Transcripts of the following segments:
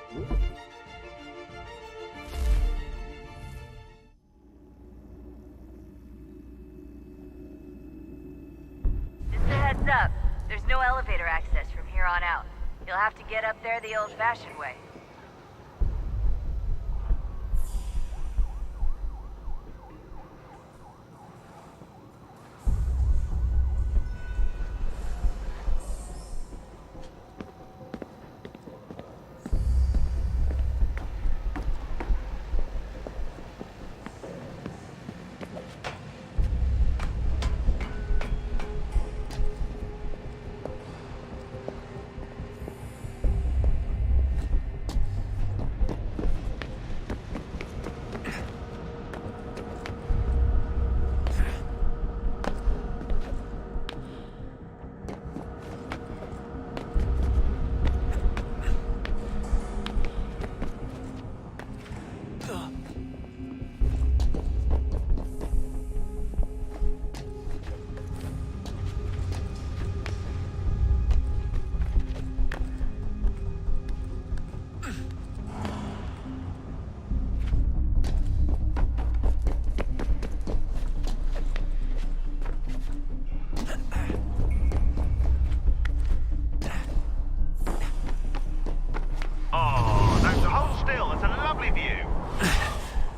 Just a heads up, there's no elevator access from here on out. You'll have to get up there the old-fashioned way.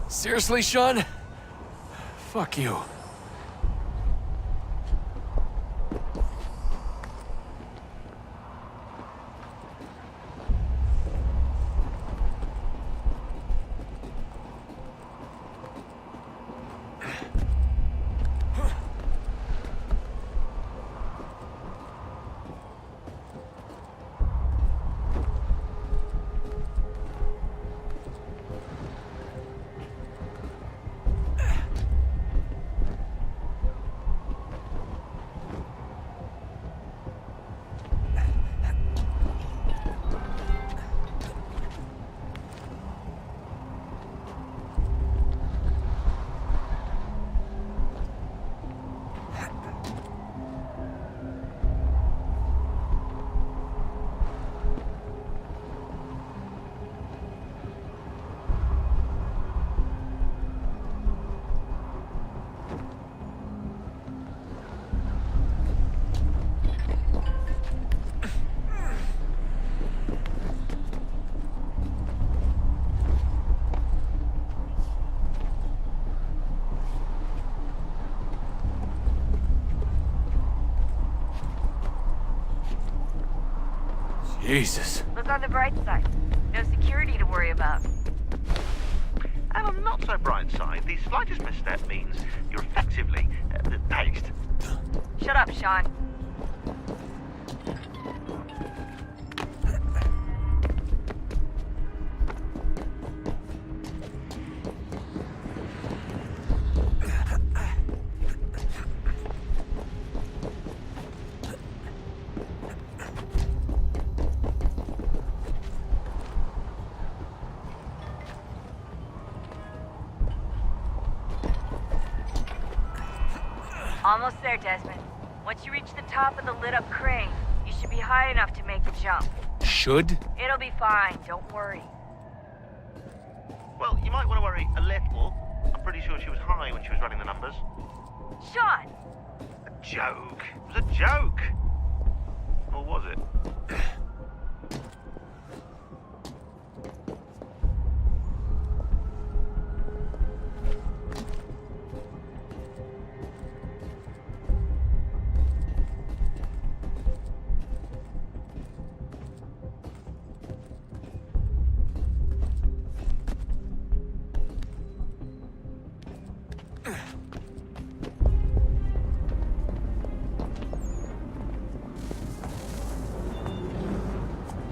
Seriously, Sean? Fuck you. Jesus. Look on the bright side. No security to worry about. And on the not so bright side, the slightest misstep means you're effectively paced. Shut up, Sean. Almost there, Desmond. Once you reach the top of the lit-up crane, you should be high enough to make the jump. Should? It'll be fine, don't worry. Well, you might want to worry a little. I'm pretty sure she was high when she was running the numbers. Sean! A joke. It was a joke. Or was it?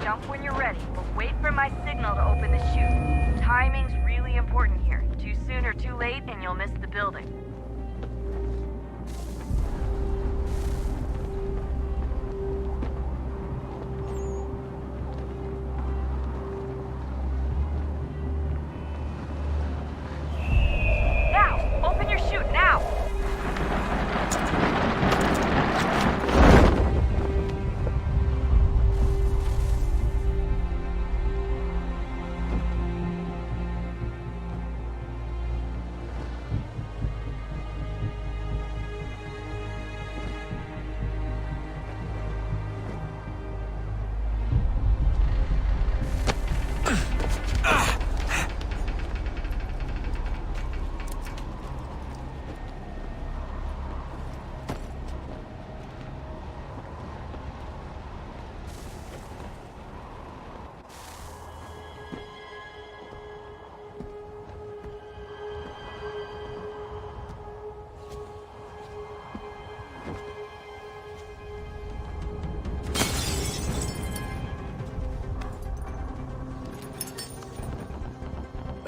Jump when you're ready, but wait for my signal to open the chute. Timing's really important here. Too soon or too late, and you'll miss the building. Now! Open your chute, now!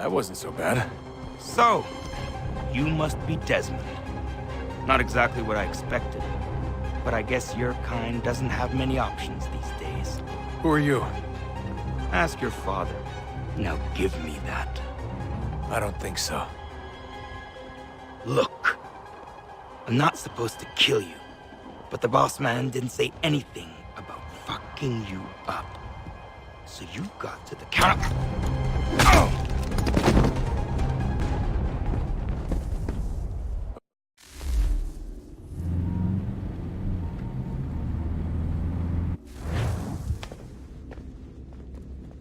That wasn't so bad. So, you must be Desmond. Not exactly what I expected, but I guess your kind doesn't have many options these days. Who are you? Ask your father. Now give me that. I don't think so. Look, I'm not supposed to kill you, but the boss man didn't say anything about fucking you up. So you got to the counter. Oh!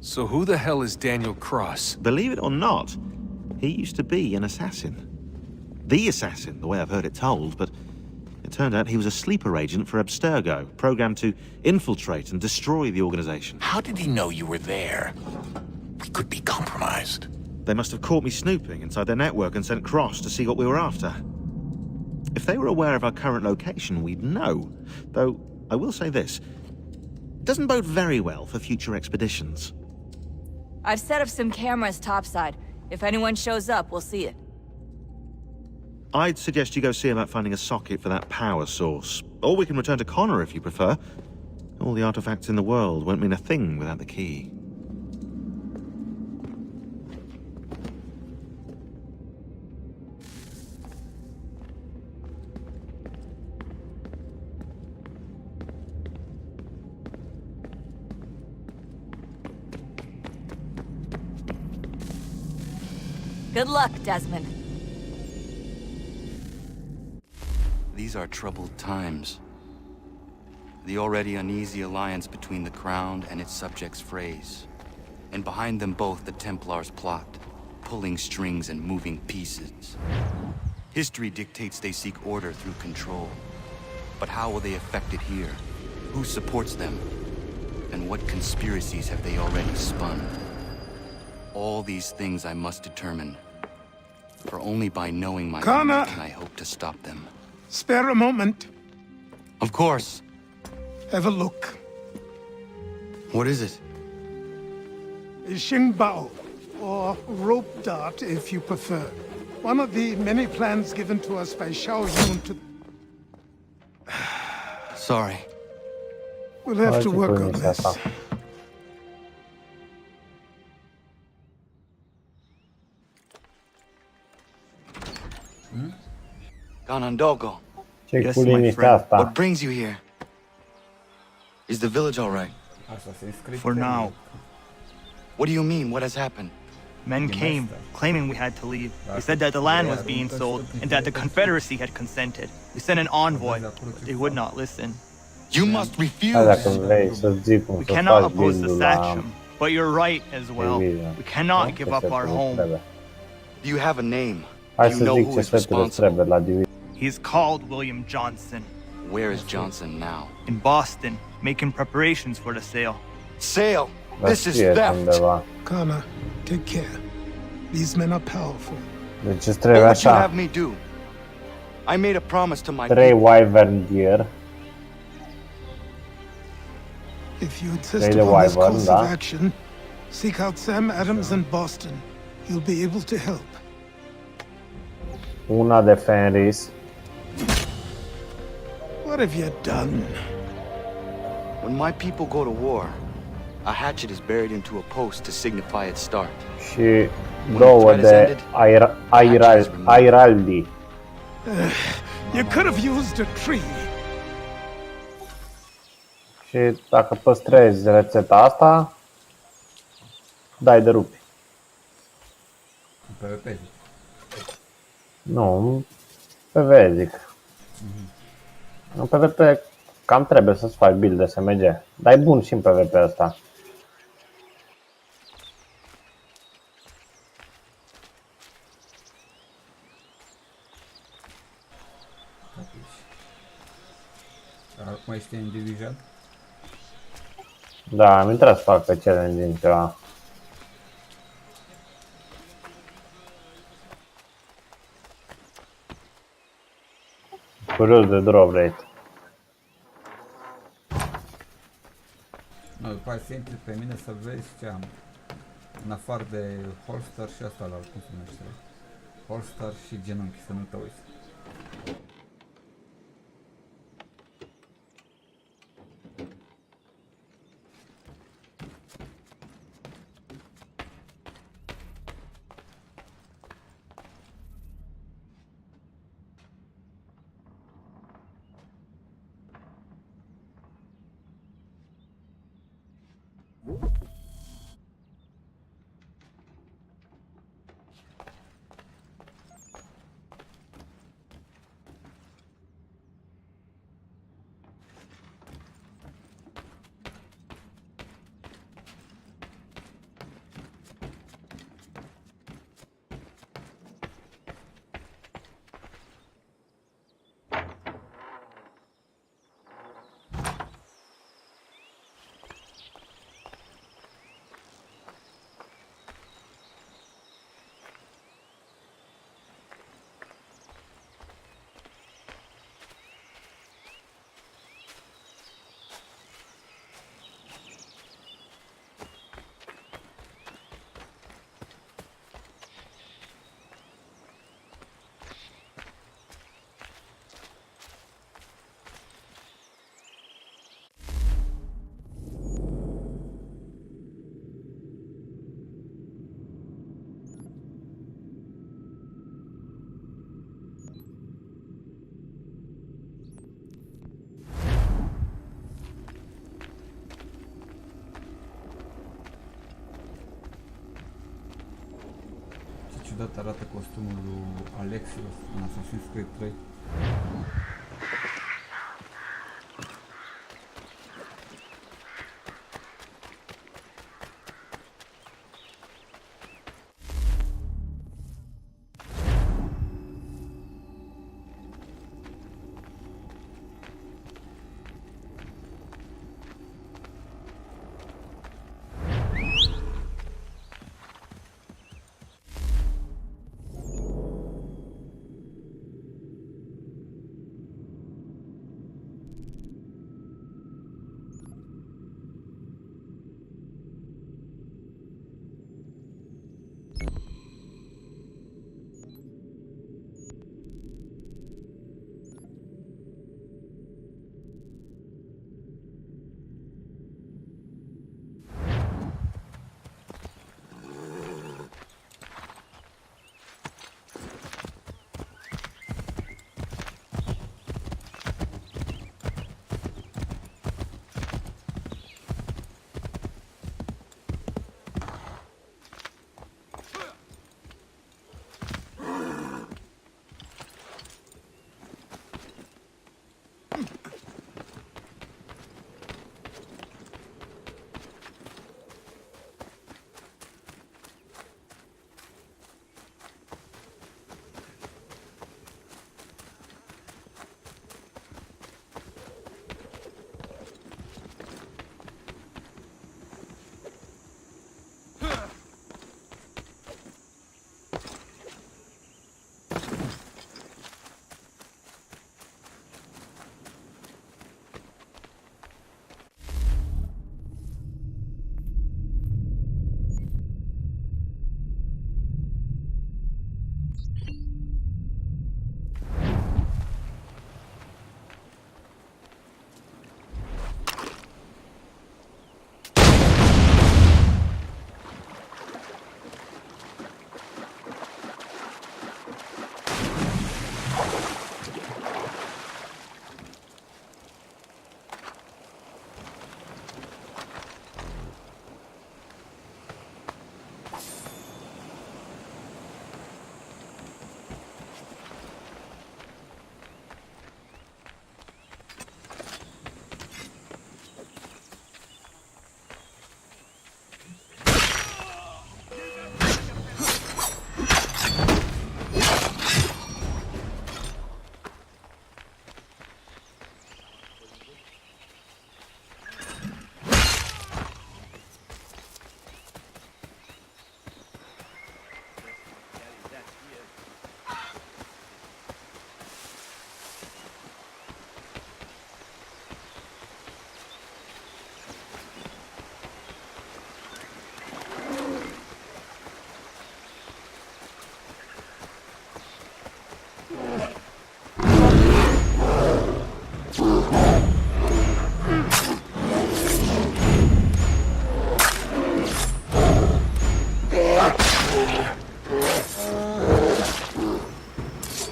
So who the hell is Daniel Cross? Believe it or not, he used to be an assassin. The assassin, the way I've heard it told, but it turned out he was a sleeper agent for Abstergo, programmed to infiltrate and destroy the organization. How did he know you were there? We could be compromised. They must have caught me snooping inside their network and sent Cross to see what we were after. If they were aware of our current location, we'd know. Though, I will say this. It doesn't bode very well for future expeditions. I've set up some cameras topside. If anyone shows up, we'll see it. I'd suggest you go see about finding a socket for that power source. Or we can return to Connor if you prefer. All the artifacts in the world won't mean a thing without the key. Good luck, Desmond. These are troubled times. The already uneasy alliance between the Crown and its subjects frays. And behind them both the Templars plot, pulling strings and moving pieces. History dictates they seek order through control. But how will they affect it here? Who supports them? And what conspiracies have they already spun? All these things I must determine. For only by knowing my Connor! enemy can I hope to stop them. Spare a moment. Of course. Have a look. What is it? Xingbao, or rope dart if you prefer. One of the many plans given to us by Xiao Yun to... Sorry. We'll have to work on this. Ganondogo, Ce Yes, cu my liniștea friend. asta. what brings you here? Is the village all right? For now. What do you mean? What has happened? Men came, claiming we had to leave. They said that the land was being sold, and that the Confederacy had consented. We sent an envoy, but they would not listen. You must Da, refuse. dacă vrei să zic cum We să cannot faci oppose the build-ul la Sachem, but you're right as well. Division. We cannot give up our home. Do you have a name? Hai Do you să know zic who ce is setele îți responsible? trebuie la Division. He is called William Johnson. Where is Johnson now? In Boston, making preparations for the sale. Sale! Dar This is știe theft! undeva. Connor, take care. These men are powerful. Deci îți What trebuie would you așa. have me do? I made a promise to my 3 people. Wyvern Gear. If you insist Taylor upon this Wyvern, course of da. action, seek out Sam Adams in Boston. He'll be able to help. Una de Fenris. What have you done? When my people go to war, a hatchet is buried into a post to signify its start. Și două de Airaldi. You could have used a tree. Și dacă păstrezi rețeta asta, dai de rupi. PvP. Nu, PvE zic. În PvP cam trebuie să-ți faci build de SMG. Dar e bun și în PvP ăsta. Acum ești în Division? Da, am intrat să fac pe challenge din ceva. Curios de drop rate. Nu, după aia să intri pe mine să vezi ce am. În afară de holster și asta la cum se numește. Holster și genunchi, să nu te uiți. Ciudat arată costumul lui Alexios în Assassin's Creed 3.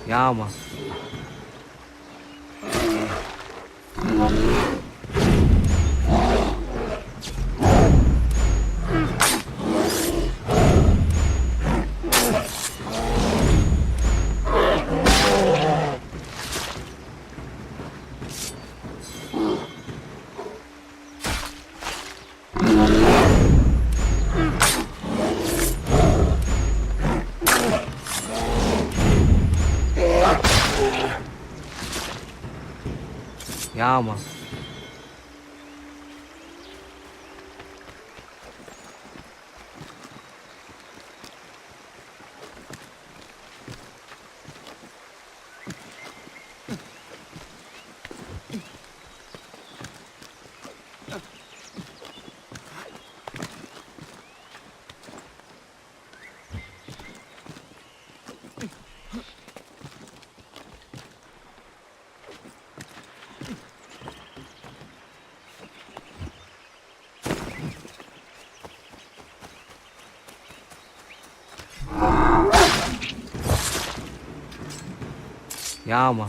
Ja, man. Ja, man. Ja, man.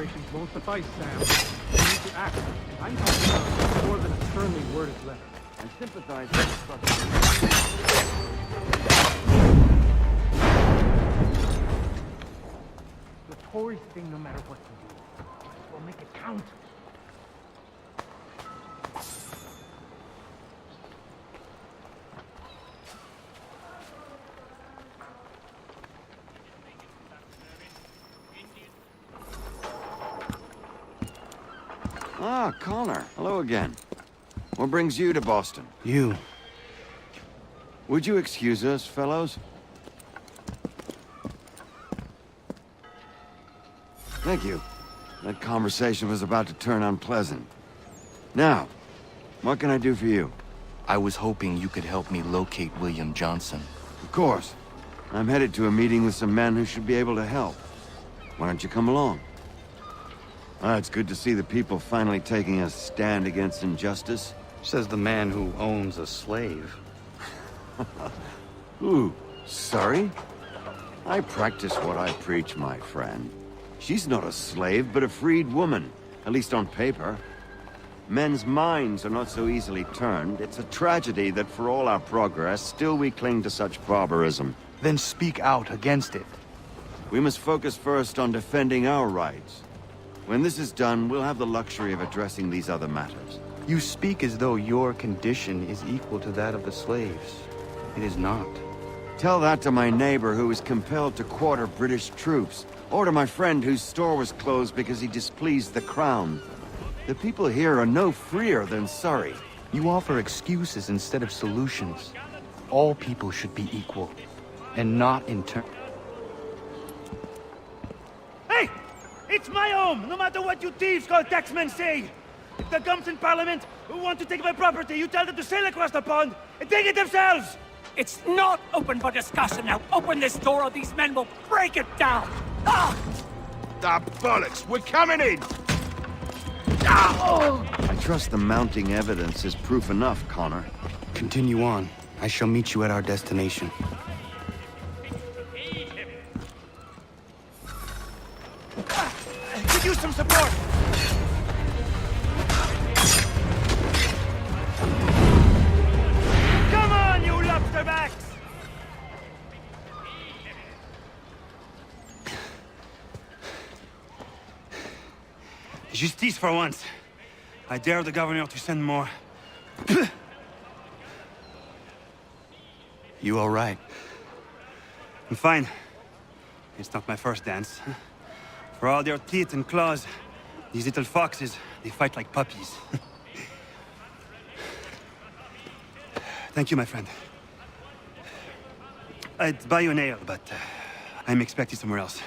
accusations won't suffice, Sam. You need to act. I'm talking about more than a sternly worded letter. I sympathize with the frustration. The Tories thing, no matter what you do, will make it count. Ah, Connor. Hello again. What brings you to Boston? You. Would you excuse us, fellows? Thank you. That conversation was about to turn unpleasant. Now, what can I do for you? I was hoping you could help me locate William Johnson. Of course. I'm headed to a meeting with some men who should be able to help. Why don't you come along? It's good to see the people finally taking a stand against injustice. Says the man who owns a slave. Ooh, sorry? I practice what I preach, my friend. She's not a slave, but a freed woman, at least on paper. Men's minds are not so easily turned. It's a tragedy that for all our progress, still we cling to such barbarism. Then speak out against it. We must focus first on defending our rights. When this is done, we'll have the luxury of addressing these other matters. You speak as though your condition is equal to that of the slaves. It is not. Tell that to my neighbor who was compelled to quarter British troops, or to my friend whose store was closed because he displeased the crown. The people here are no freer than Surrey. You offer excuses instead of solutions. All people should be equal, and not in turn. Hey! It's my home, no matter what you thieves called taxmen say! If the gums in Parliament who want to take my property, you tell them to sail across the pond and take it themselves! It's not open for discussion now. Open this door or these men will break it down. Ah! Ah, bollocks! We're coming in! I trust the mounting evidence is proof enough, Connor. Continue on. I shall meet you at our destination. Could use some support! Come on, you lobsterbacks! Justice for once. I dare the governor to send more. You all right? I'm fine. It's not my first dance. For all their teeth and claws, these little foxes, they fight like puppies. Thank you, my friend. I'd buy you an ale, but I'm expected somewhere else.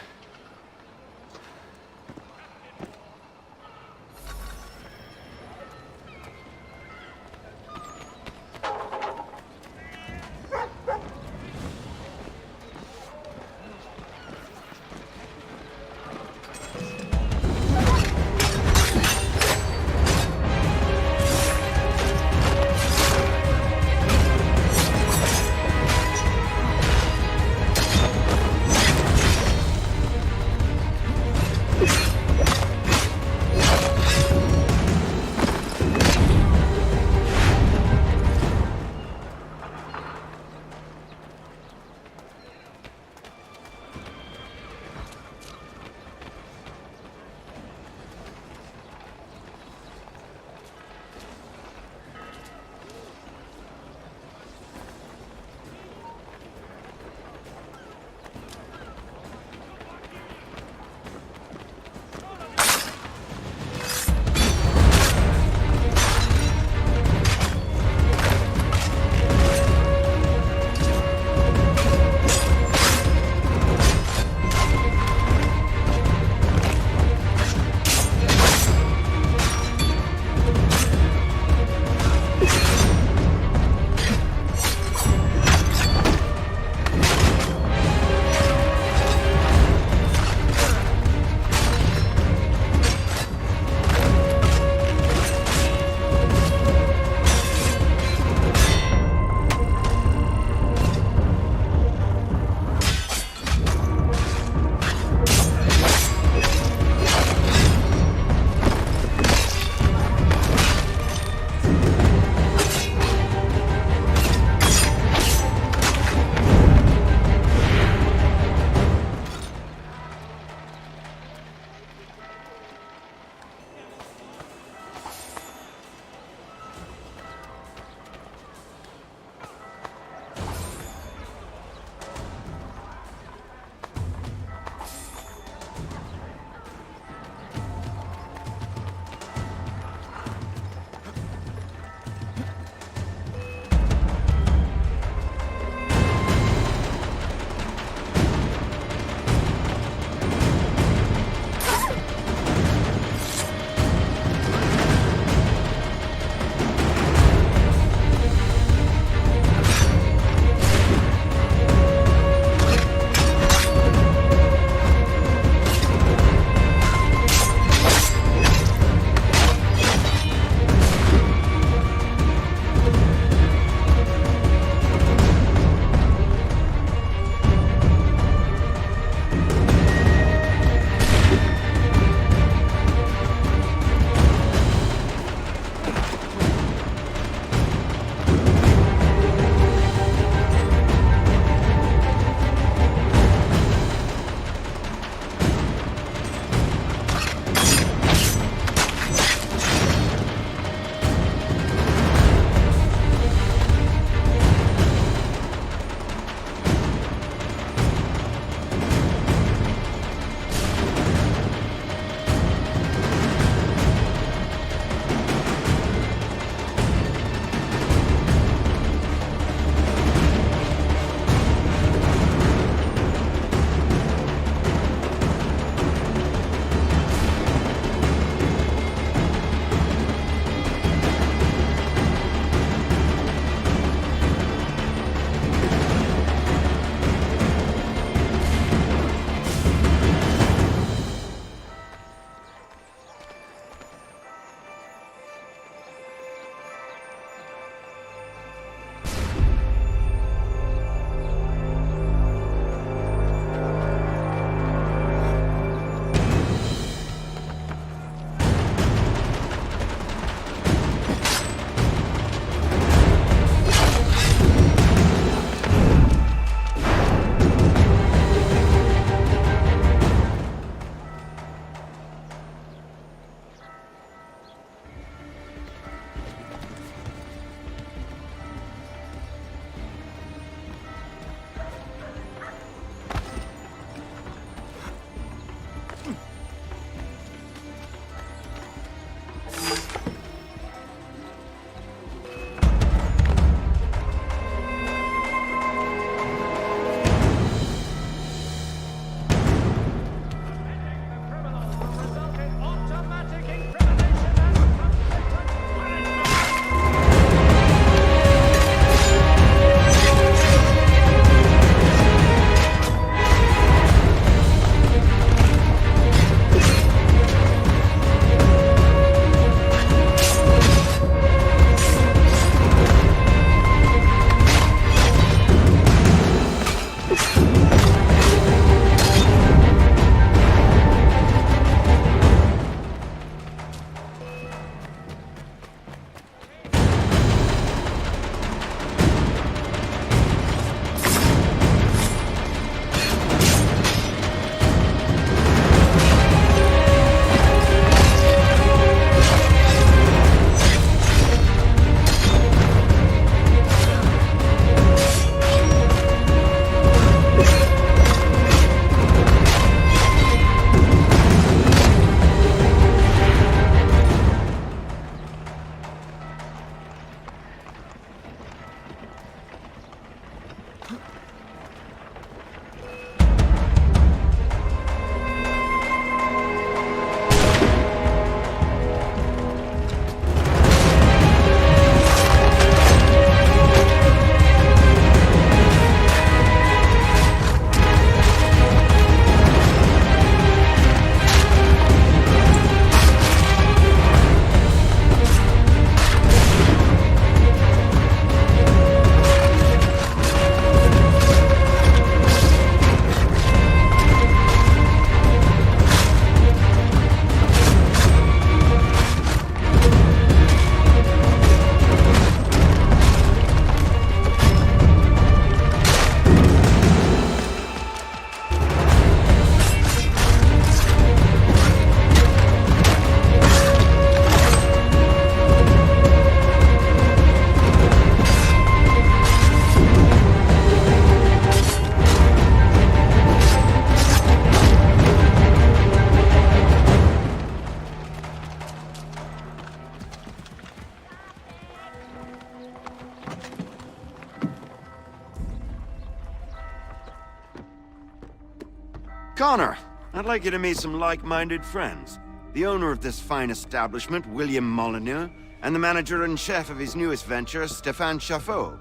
Connor, I'd like you to meet some like-minded friends. The owner of this fine establishment, William Molyneux, and the manager and chef of his newest venture, Stéphane Chaffeau.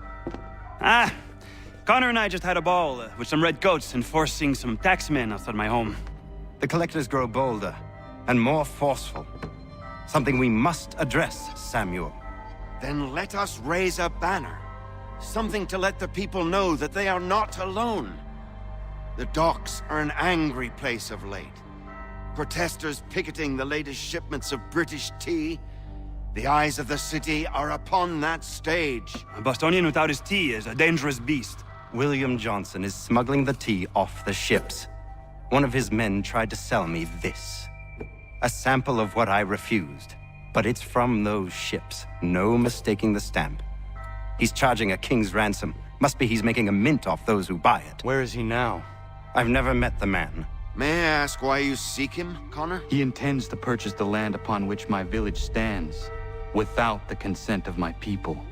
Ah, Connor and I just had a ball with some red coats enforcing some taxmen outside my home. The collectors grow bolder and more forceful. Something we must address, Samuel. Then let us raise a banner. Something to let the people know that they are not alone. The docks are an angry place of late. Protesters picketing the latest shipments of British tea. The eyes of the city are upon that stage. A Bostonian without his tea is a dangerous beast. William Johnson is smuggling the tea off the ships. One of his men tried to sell me this. A sample of what I refused. But it's from those ships. No mistaking the stamp. He's charging a king's ransom. Must be he's making a mint off those who buy it. Where is he now? I've never met the man. May I ask why you seek him, Connor? He intends to purchase the land upon which my village stands, without the consent of my people.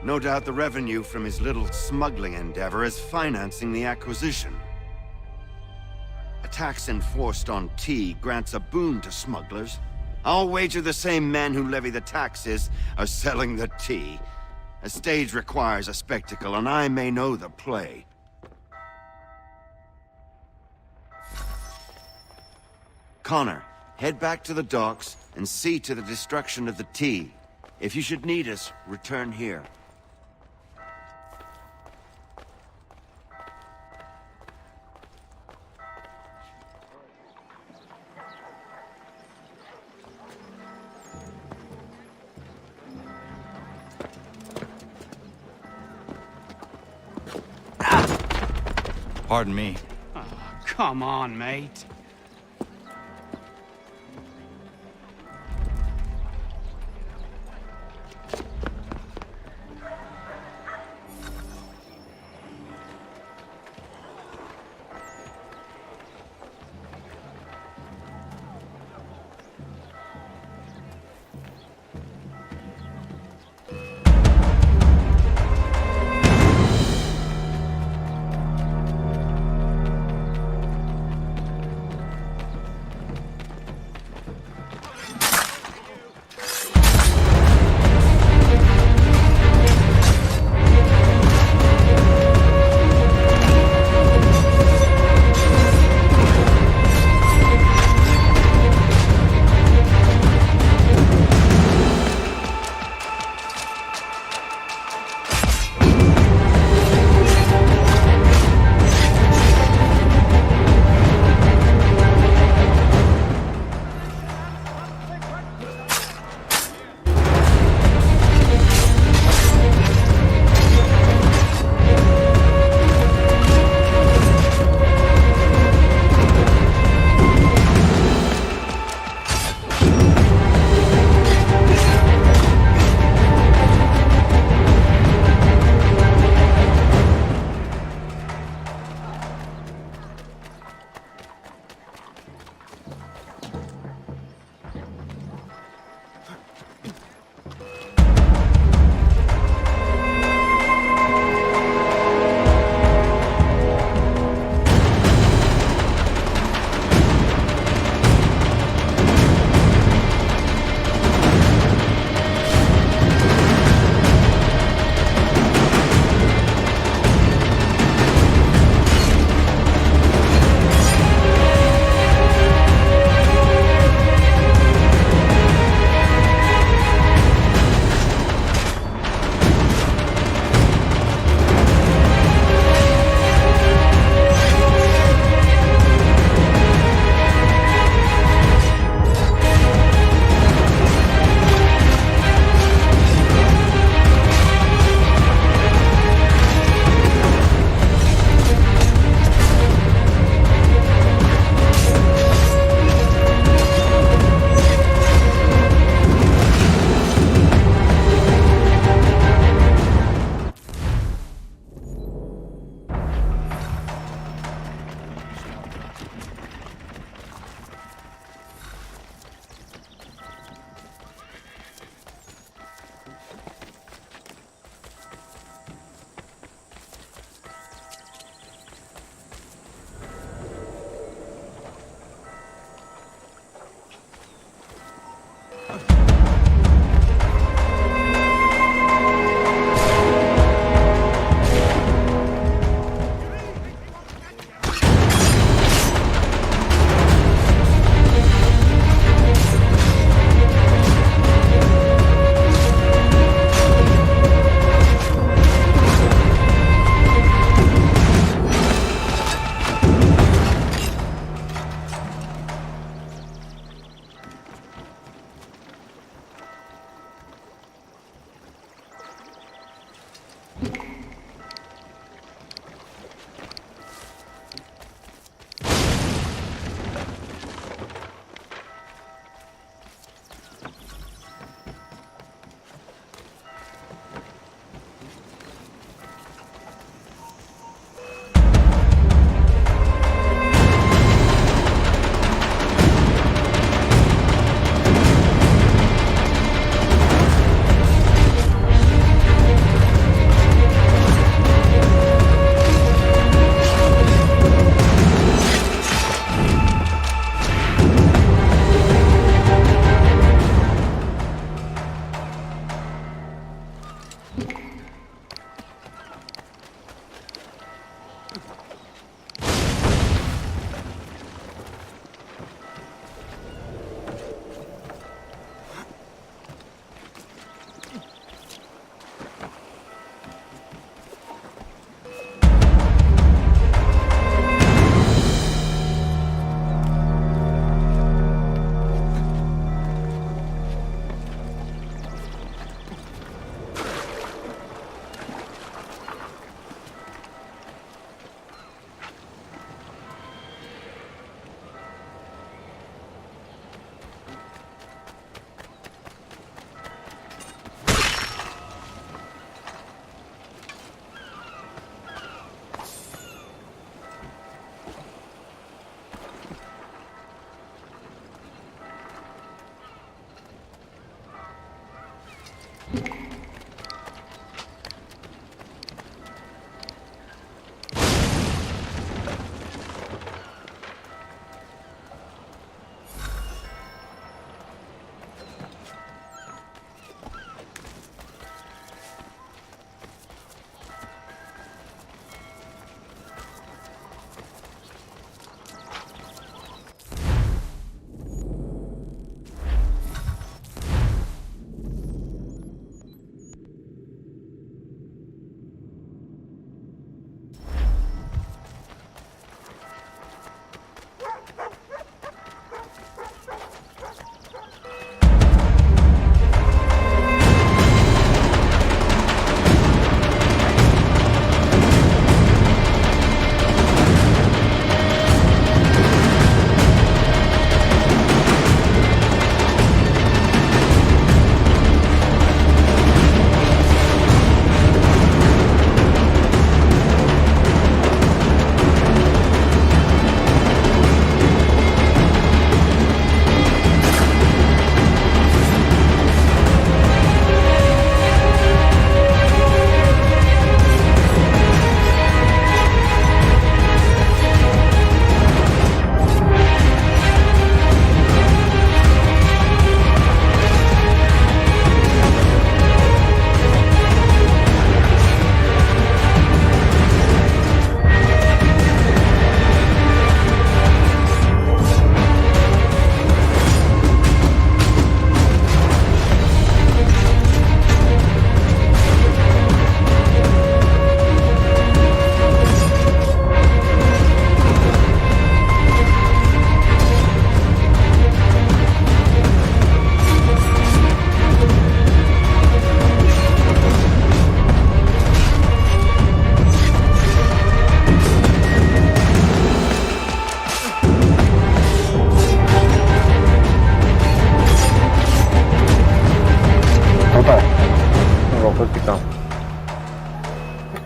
No doubt the revenue from his little smuggling endeavor is financing the acquisition. A tax enforced on tea grants a boon to smugglers. I'll wager the same men who levy the taxes are selling the tea. A stage requires a spectacle, and I may know the play. Connor, head back to the docks and see to the destruction of the tea. If you should need us, return here. Pardon me. Oh, come on, mate.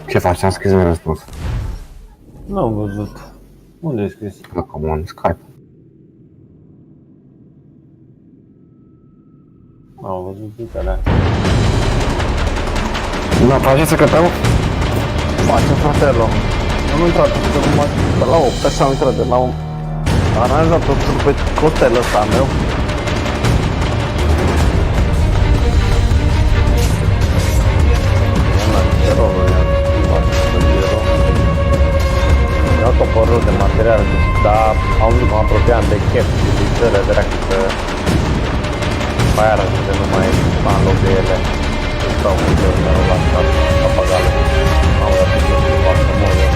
Ce faci? Am scris un răspuns. Nu am văzut. Unde ai scris? Acum în Skype. Am văzut vitele. Da, facem să cătăm? Facem, fratello. Am intrat de la 8, așa am intrat de la 1. Am aranjat totul pe hotelul ăsta meu. Mi-au topărut de material, dar am văzut că mă apropiam de chef și zicele dracu că pe aia ajunge numai în loc de ele. Stau cu termenul la stat, la pagale. Am răpit să nu fac să mor eu.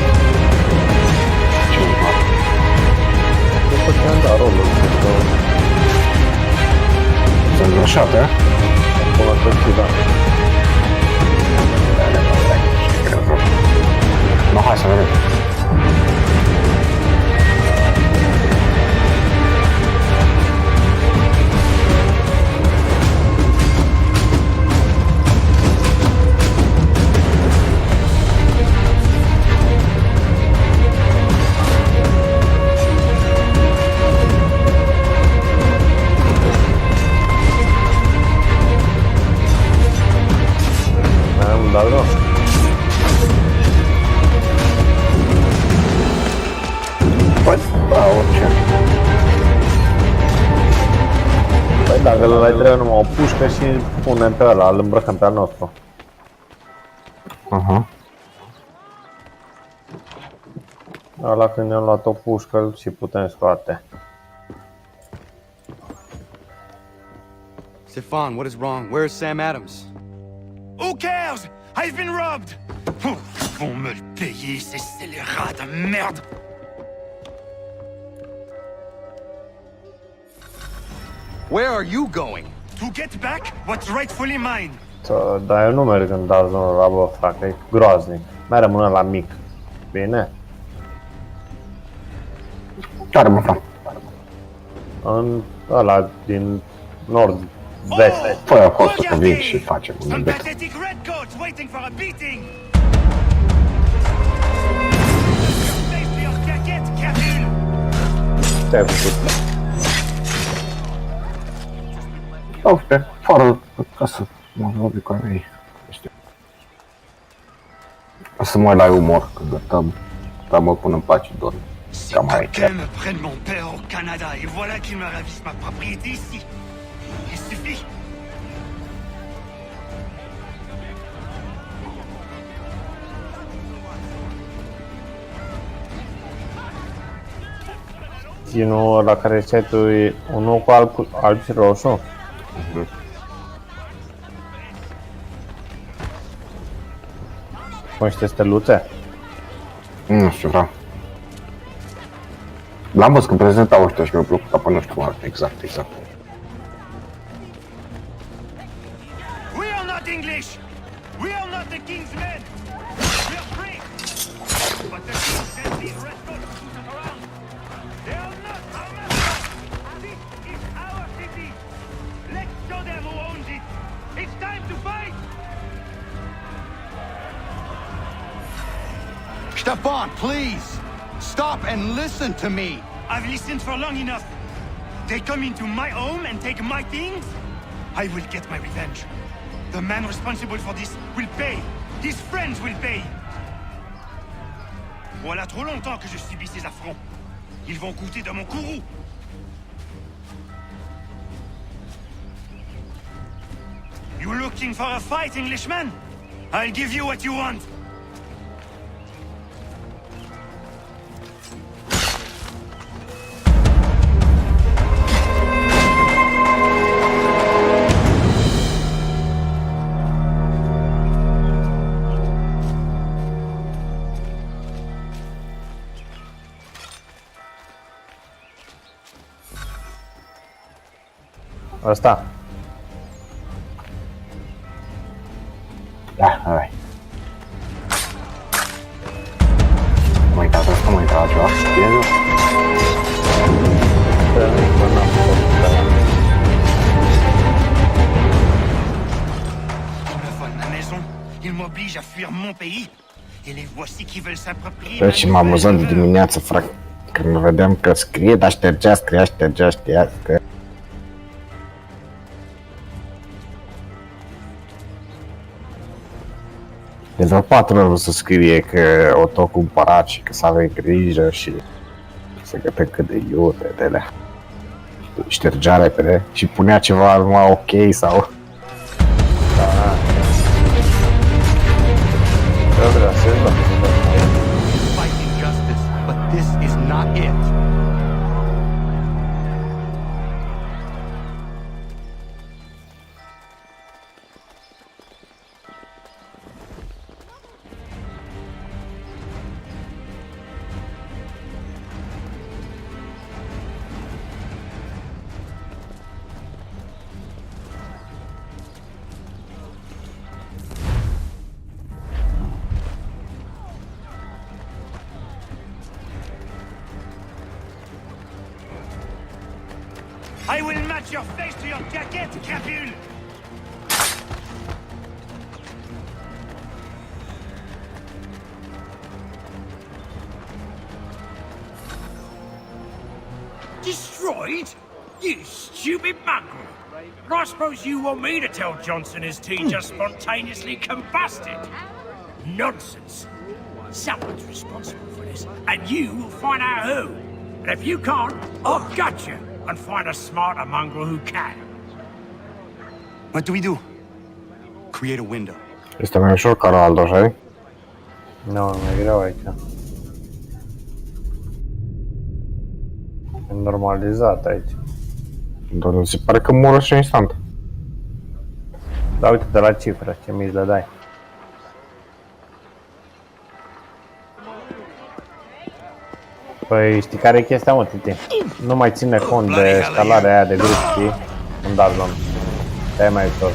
Ce nu fac? După ce am dat rolul, cred că... S-a îngrășat, eh? Am bunătățit, da. No, hai să vedem. Algo. Păi, da, orice. Păi dacă ăla îi trebuie numai o pușcă și punem pe ăla, îl îmbrăcăm pe al nostru. Aha. Ăla când ne-am luat o pușcă, îl și putem scoate. Stefan, what is wrong? Where is Sam Adams? Who cares? I've been robbed! Vont me le payer, ces scélérats de merde! Where are you going? To get back what's rightfully mine! Dar eu nu merg în Dark Zone Rabă, frate, e groaznic. Mai rămână la mic. Bine? Care mă fac? În ăla din nord-vest. Fă acolo să vin și facem un Some bec. pathetic redcoats waiting for a beating! Face to your jacket, Captain! Ce-ai făcut? Uite, fără ca să mă vorbi cu ei. O să mă uit la umor când gătăm, dar mă pun în pace, dorm. Si Cam aici. quelqu'un me prenne mon père au Canada et voilà qu'il me ravisse ma propriété ici. Il suffit. Ținul ăla care ziceai tu e unul cu alb și roșu? Cu niște steluțe? Nu știu, da. L-am văzut când prezentau ăștia și mi-a plăcut, dar până nu știu foarte exact. We are not English. We are not the king's men. We are free. But the king sent these redcoats to push us around. They are not our masters. This is our city. Let's show them who owns it. It's time to fight. Stefan, please! Stop and listen to me! I've listened for long enough. They come into my home and take my things. I will get my revenge. The man responsible for this will pay. His friends will pay. Voilà trop longtemps que je subis ces affronts. Ils vont coûter de mon courroux. You looking for a fight, Englishman? I'll give you what you want. Ăsta. Da, hai. Mă uitat asta, mă uitat ceva, știu. Ils me volent ma maison, ils m'obligent à fuir mon pays, et les voici qui veulent s'approprier Deci și mă amuzăm de dimineață, frate. Când vedeam că scrie, dar ștergea, că... De vreo 4 ori o să scrie că o tot cumpărat și că să aveai grijă și să gătă cât de iute de alea. Ștergea repede și punea ceva numai ok sau... Fighting justice, but this is not it. I will match your face to your jacket, crapule! Destroyed? You stupid mongrel! I suppose you want me to tell Johnson his tea just spontaneously combusted? Nonsense! Someone's responsible for this, and you will find out who. And if you can't, I'll gut you and find a smarter mongrel who can. What do we do? Create a window. Este mai ușor ca la Aldo, așa? Nu, mai greu aici. E normalizat aici. Doar mi se pare că mor așa instant. Da, uite de la cifre, ce mici le dai. Păi știi care e chestia, mă, Titi? Nu mai ține cont de scalarea aia de grup, știi? În Dark Zone. De-aia e mai ușor.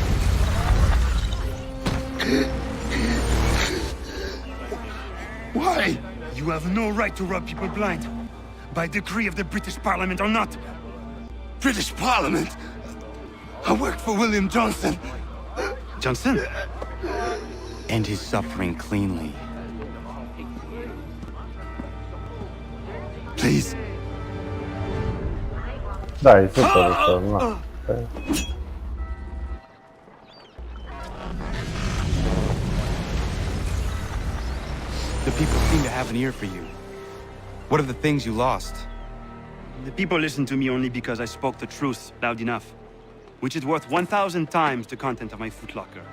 Why? You have no right to rub people blind. By decree of the British Parliament or not. British Parliament? I worked for William Johnson. Johnson? End his suffering cleanly. Please. Da, e super ușor, na. The people seem to have an ear for you. What are the things you lost? The people listen to me only because I spoke the truth loud enough, which is worth 1,000 times the content of my footlocker.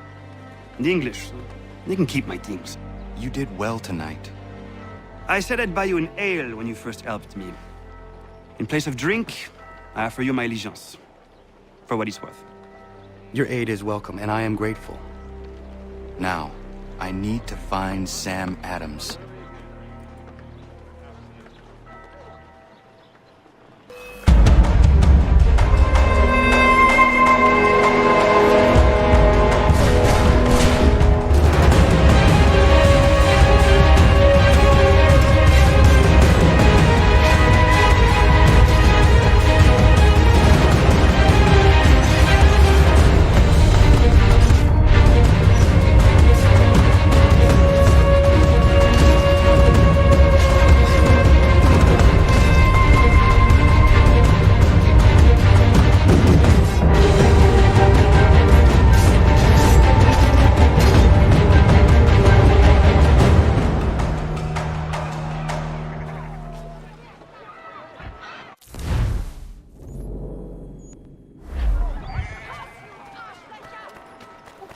The English, they can keep my things. You did well tonight. I said I'd buy you an ale when you first helped me. In place of drink, I offer you my allegiance. For what it's worth. Your aid is welcome, and I am grateful. Now, I need to find Sam Adams.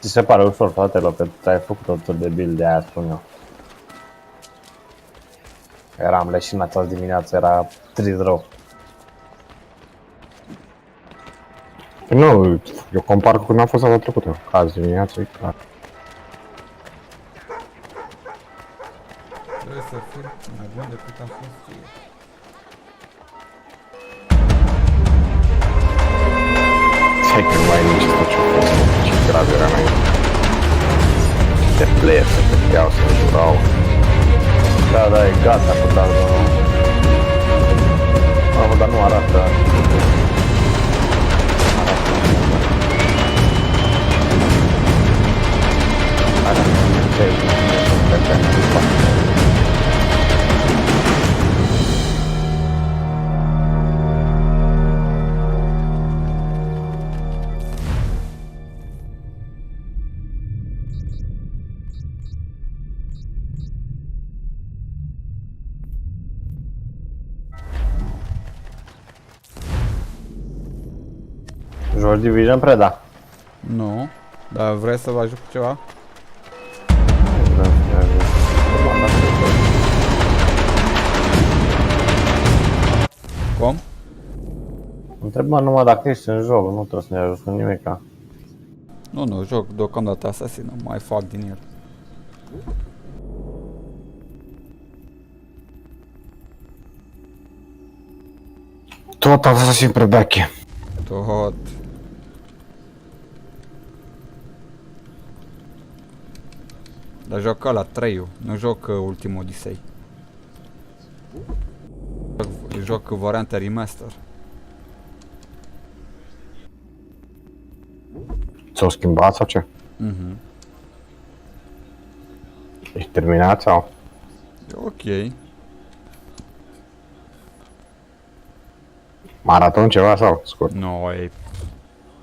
Ți se pare ușor, fratelor, că ți-ai făcut totul de build, de aia spun eu. Eram leșinat azi dimineață, era trist rău. Nu, eu compar cu când am fost data trecută, azi dimineață, e clar. Trebuie să fii mai bun decât am fost eu. Hai că nu mai e nici ce-o fost, ce grav era înainte. De player să plăteau, să jurau. Da, e gata cu Dark Zone. Mamă, dar nu arată. Joci Division, Preda? Nu, dar vrei să vă ajut cu ceva? Cum? Întrebă numai dacă ești în joc, nu trebuie să ne ajut cu nimica. Nu, joc deocamdată Assassin, mai fac din el. Tot Assassin Predache. Tot. Dar joc ăla 3-ul, nu joc Ultimul Odyssey. Joc varianta Remaster. Ți-o schimbat sau ce? Mhm. Ești terminat sau? E ok. Maraton ceva sau scurt? Nu, e...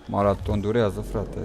Maraton durează, frate.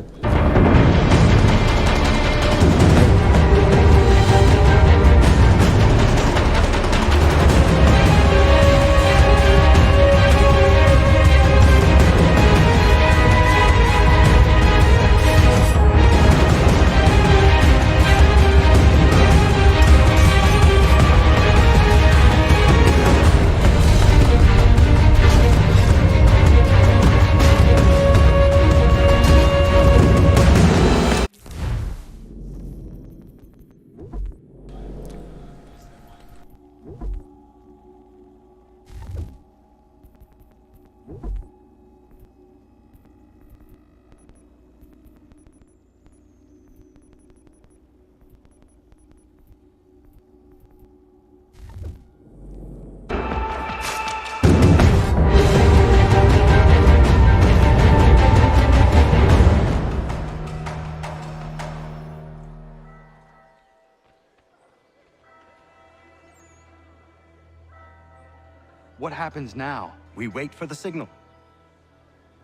What happens now? We wait for the signal.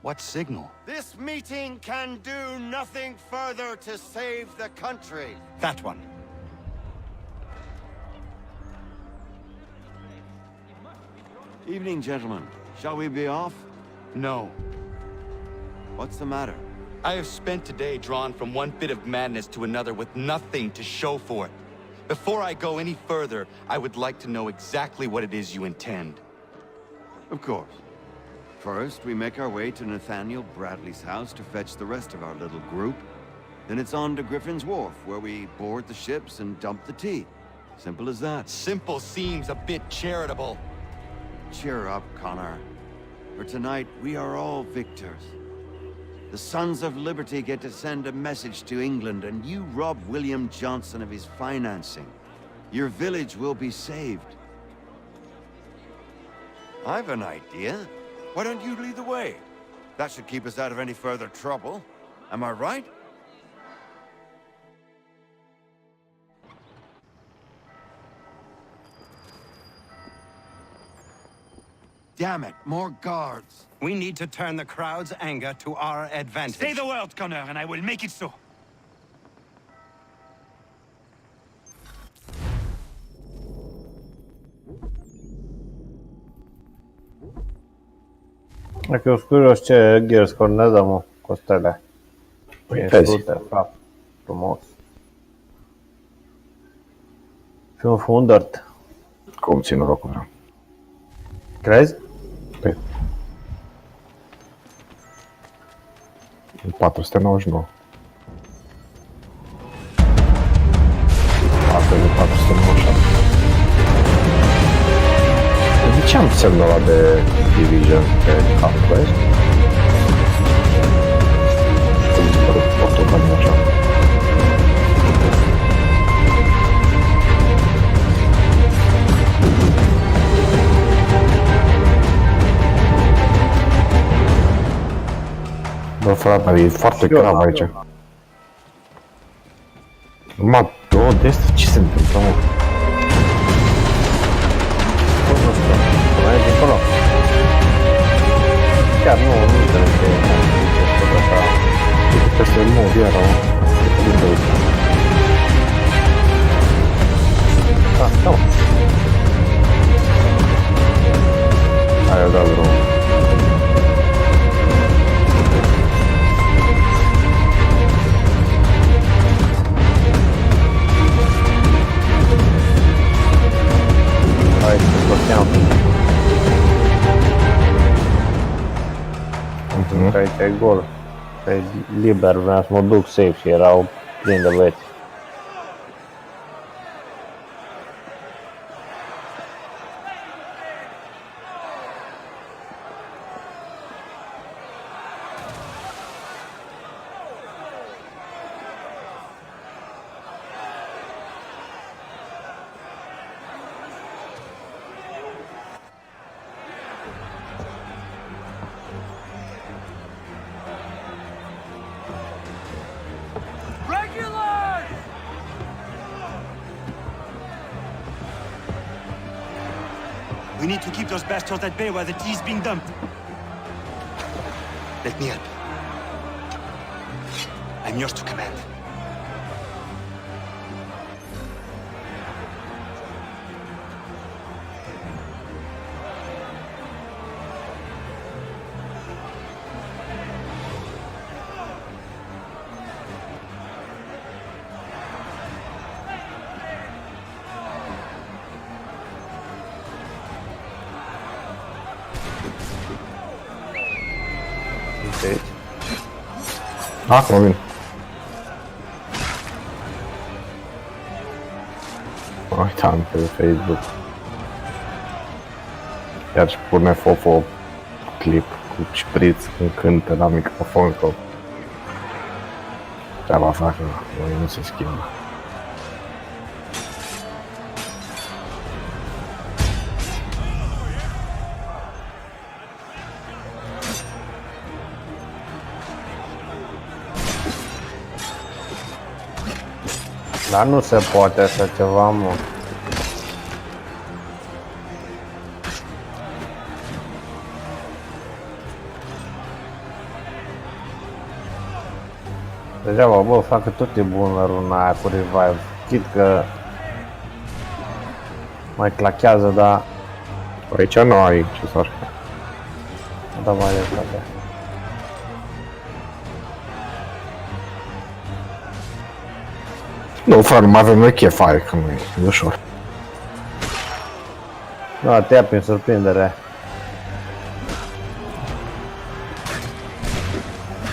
What signal? This meeting can do nothing further to save the country. That one. Evening, gentlemen. Shall we be off? No. What's the matter? I have spent today drawn from one bit of madness to another with nothing to show for it. Before I go any further, I would like to know exactly what it is you intend. Of course. First, we make our way to Nathaniel Bradley's house to fetch the rest of our little group. Then it's on to Griffin's Wharf, where we board the ships and dump the tea. Simple as that. Simple seems a bit charitable. Cheer up, Connor. For tonight, we are all victors. The Sons of Liberty get to send a message to England, and you rob William Johnson of his financing. Your village will be saved. I've an idea. Why don't you lead the way? That should keep us out of any further trouble. Am I right? Damn it, more guards. We need to turn the crowd's anger to our advantage. Say the word, Connor, and I will make it so. E che oscuro c'è Gears con Nedamo, costele. Păi, Frumos. Și un fundărt. Cum țin norocul? Crezi? Păi. 499. Asta e 497. De ce am semnul ăla de Division pe Conquest? Mi se pare foarte bani așa. Bă, frate, e foarte grav aici. Numai două de astea, ce se întâmplă, mă? Nu știu, mai e dincolo. Chiar nu înțeleg că e tot așa. E peste mod, iară, mă. E de uite. Da, da, mă. Hai, eu dau drumul. Hai să blocheam. Că aici e gol. E liber, vreau să mă duc safe și erau plini de băieți. Regulars! We need to keep those bastards at bay while the tea's being dumped. Let me help. I'm yours to command. Deci, Acum vin. Uitam pe Facebook. Iar și pune Fofo clip cu șpriț când cântă la microfon că treaba facă, noi nu se schimbă. dar nu se poate așa ceva, mă. Degeaba, bă, fac că tot e bun la runa aia cu revive. Chit că mai clachează, dar aici nu ai ce să faci. Da, mai ales, frate. Nu, frate, nu mai avem noi chef, aia, că nu e ușor. Da, te ia prin surprindere.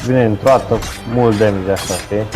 Vine într-o dată mult damage de asta, știi?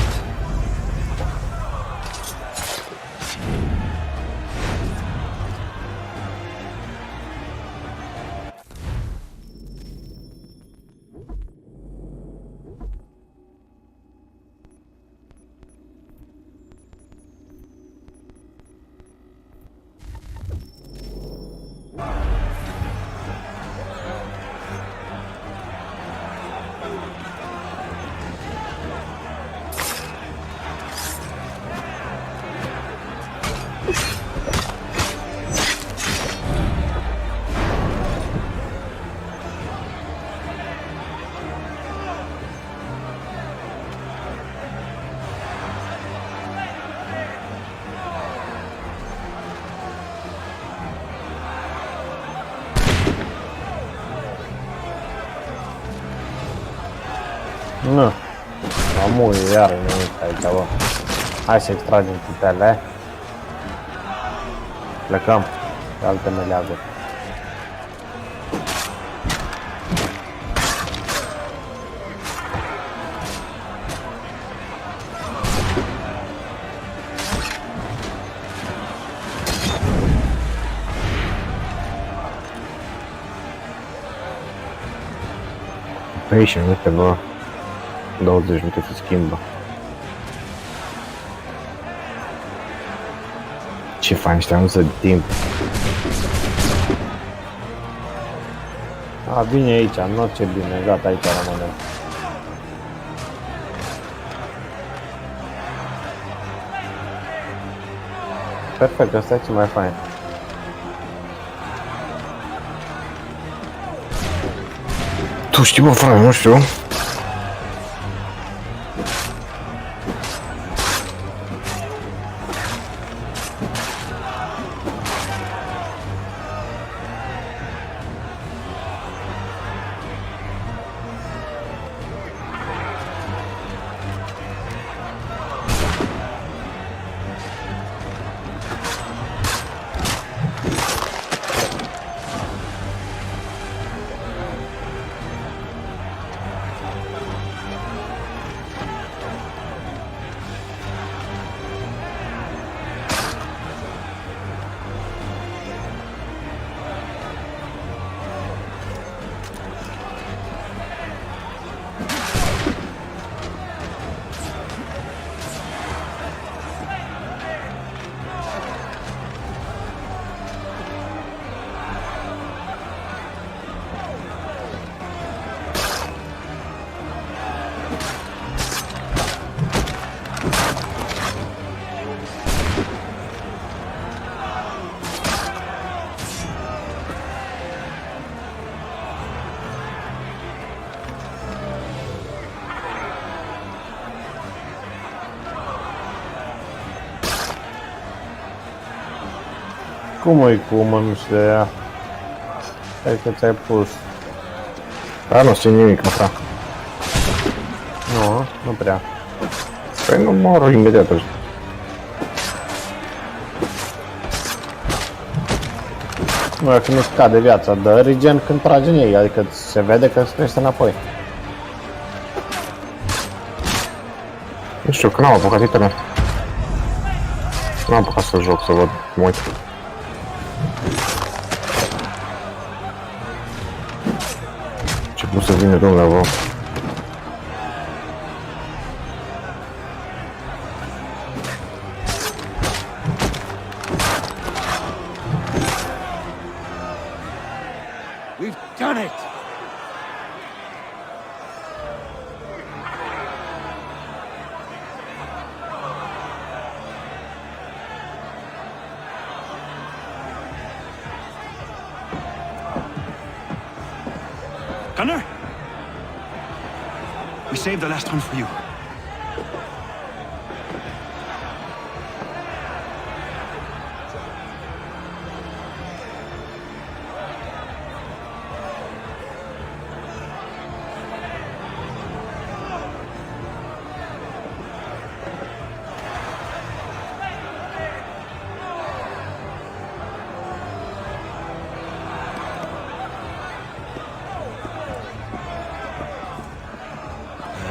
Nu. Am iar nimic aici, bă. Hai să extragem putele. Plecăm pe alte meleaguri. Aici, uite, bă. 20 minute se schimbă. Ce fain, ăștia nu de timp. A, vine aici, nu ce bine, gata, aici rămânem. Perfect, ăsta e ce mai fain. Tu știi, bă, frate, nu știu. Cum-i cu mănușile aia? Hai că ți-ai pus. Da, nu știu nimic, mă, frate. Nu, nu prea. Păi nu mor imediat așa. Nu, dacă nu scade viața, dă regen când trage în ei, adică se vede că se crește înapoi. Nu știu, că n-am apucat itele. N-am apucat să joc, să văd cum uit. Ce cum să vine, domnule, vă. We've done it! Gunner? We saved the last one for you.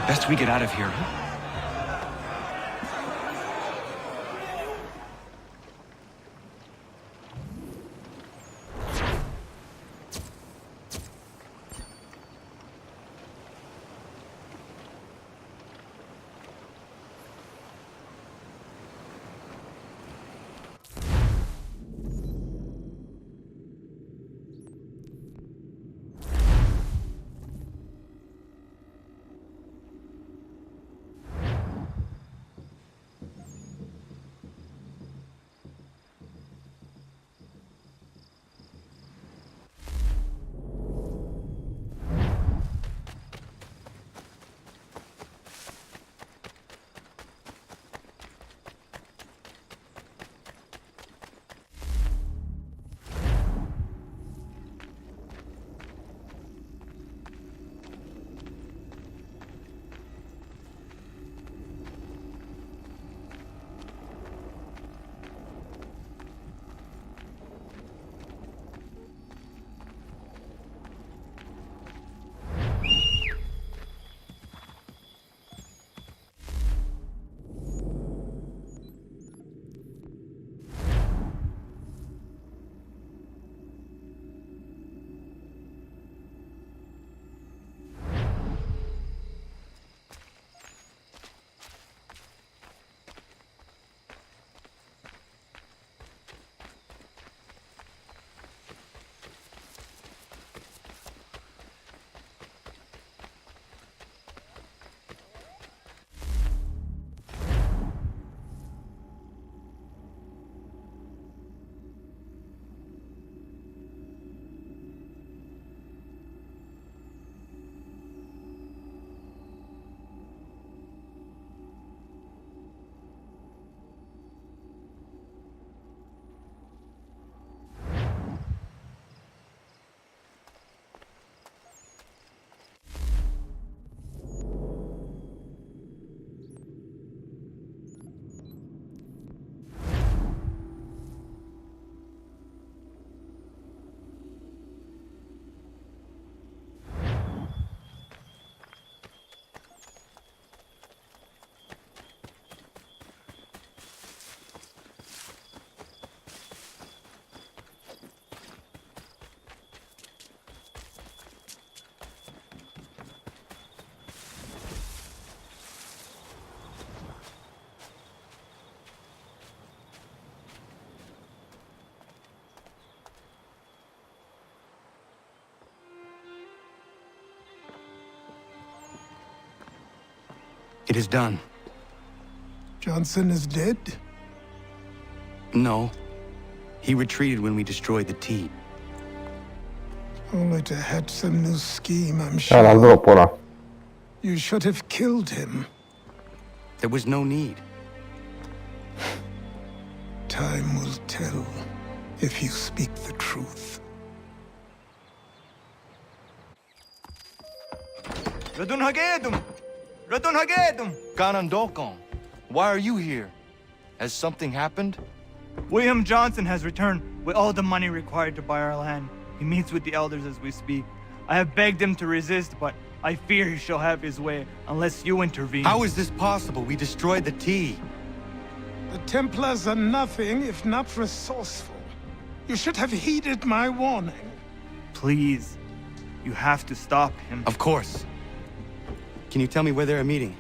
Best we get out of here, huh? It is done. Johnson is dead? No. He retreated when we destroyed the T. Only to hatch some new scheme, I'm Älä sure. loppuilla. You should have killed him. There was no need. Time will tell if you speak the truth. Radun Hagedum! Radun Hagedum! Ganandokon, why are you here? Has something happened? William Johnson has returned with all the money required to buy our land. He meets with the elders as we speak. I have begged him to resist, but I fear he shall have his way unless you intervene. How is this possible? We destroyed the T. The Templars are nothing if not resourceful. You should have heeded my warning. Please, you have to stop him. Of course. Can you tell me where they're meeting?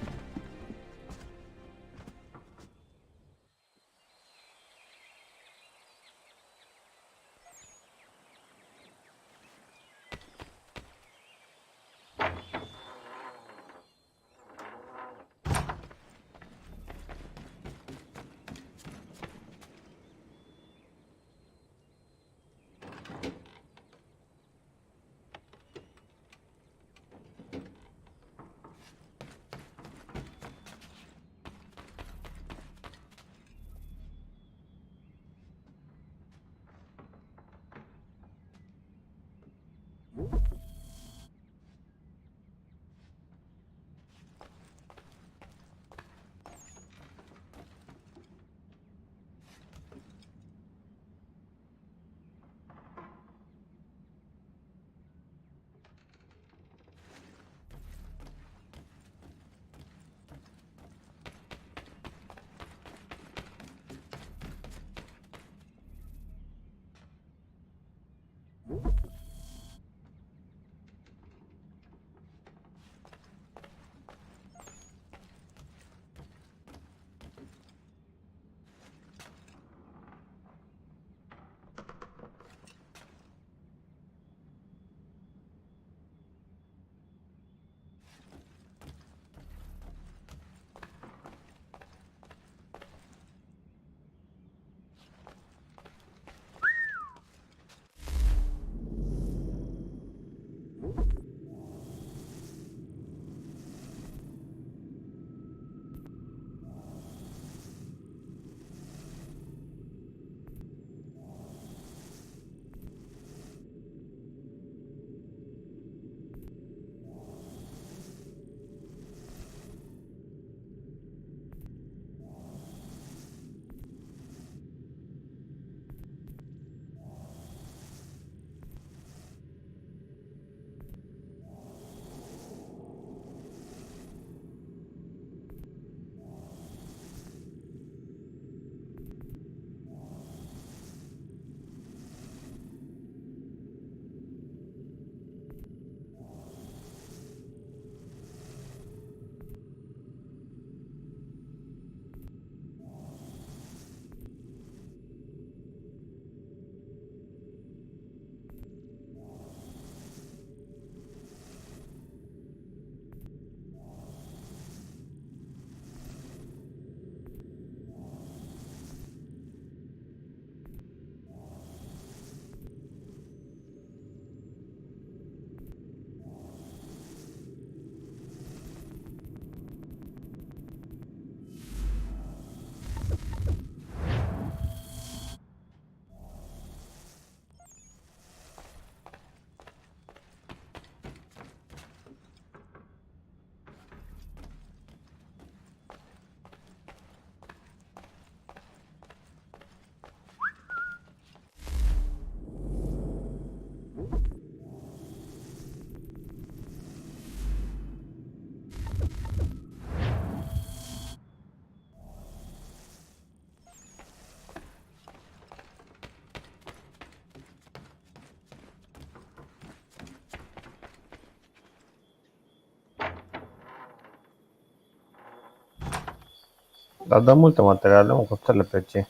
Dar dă multe materiale, mă, costele pe ce?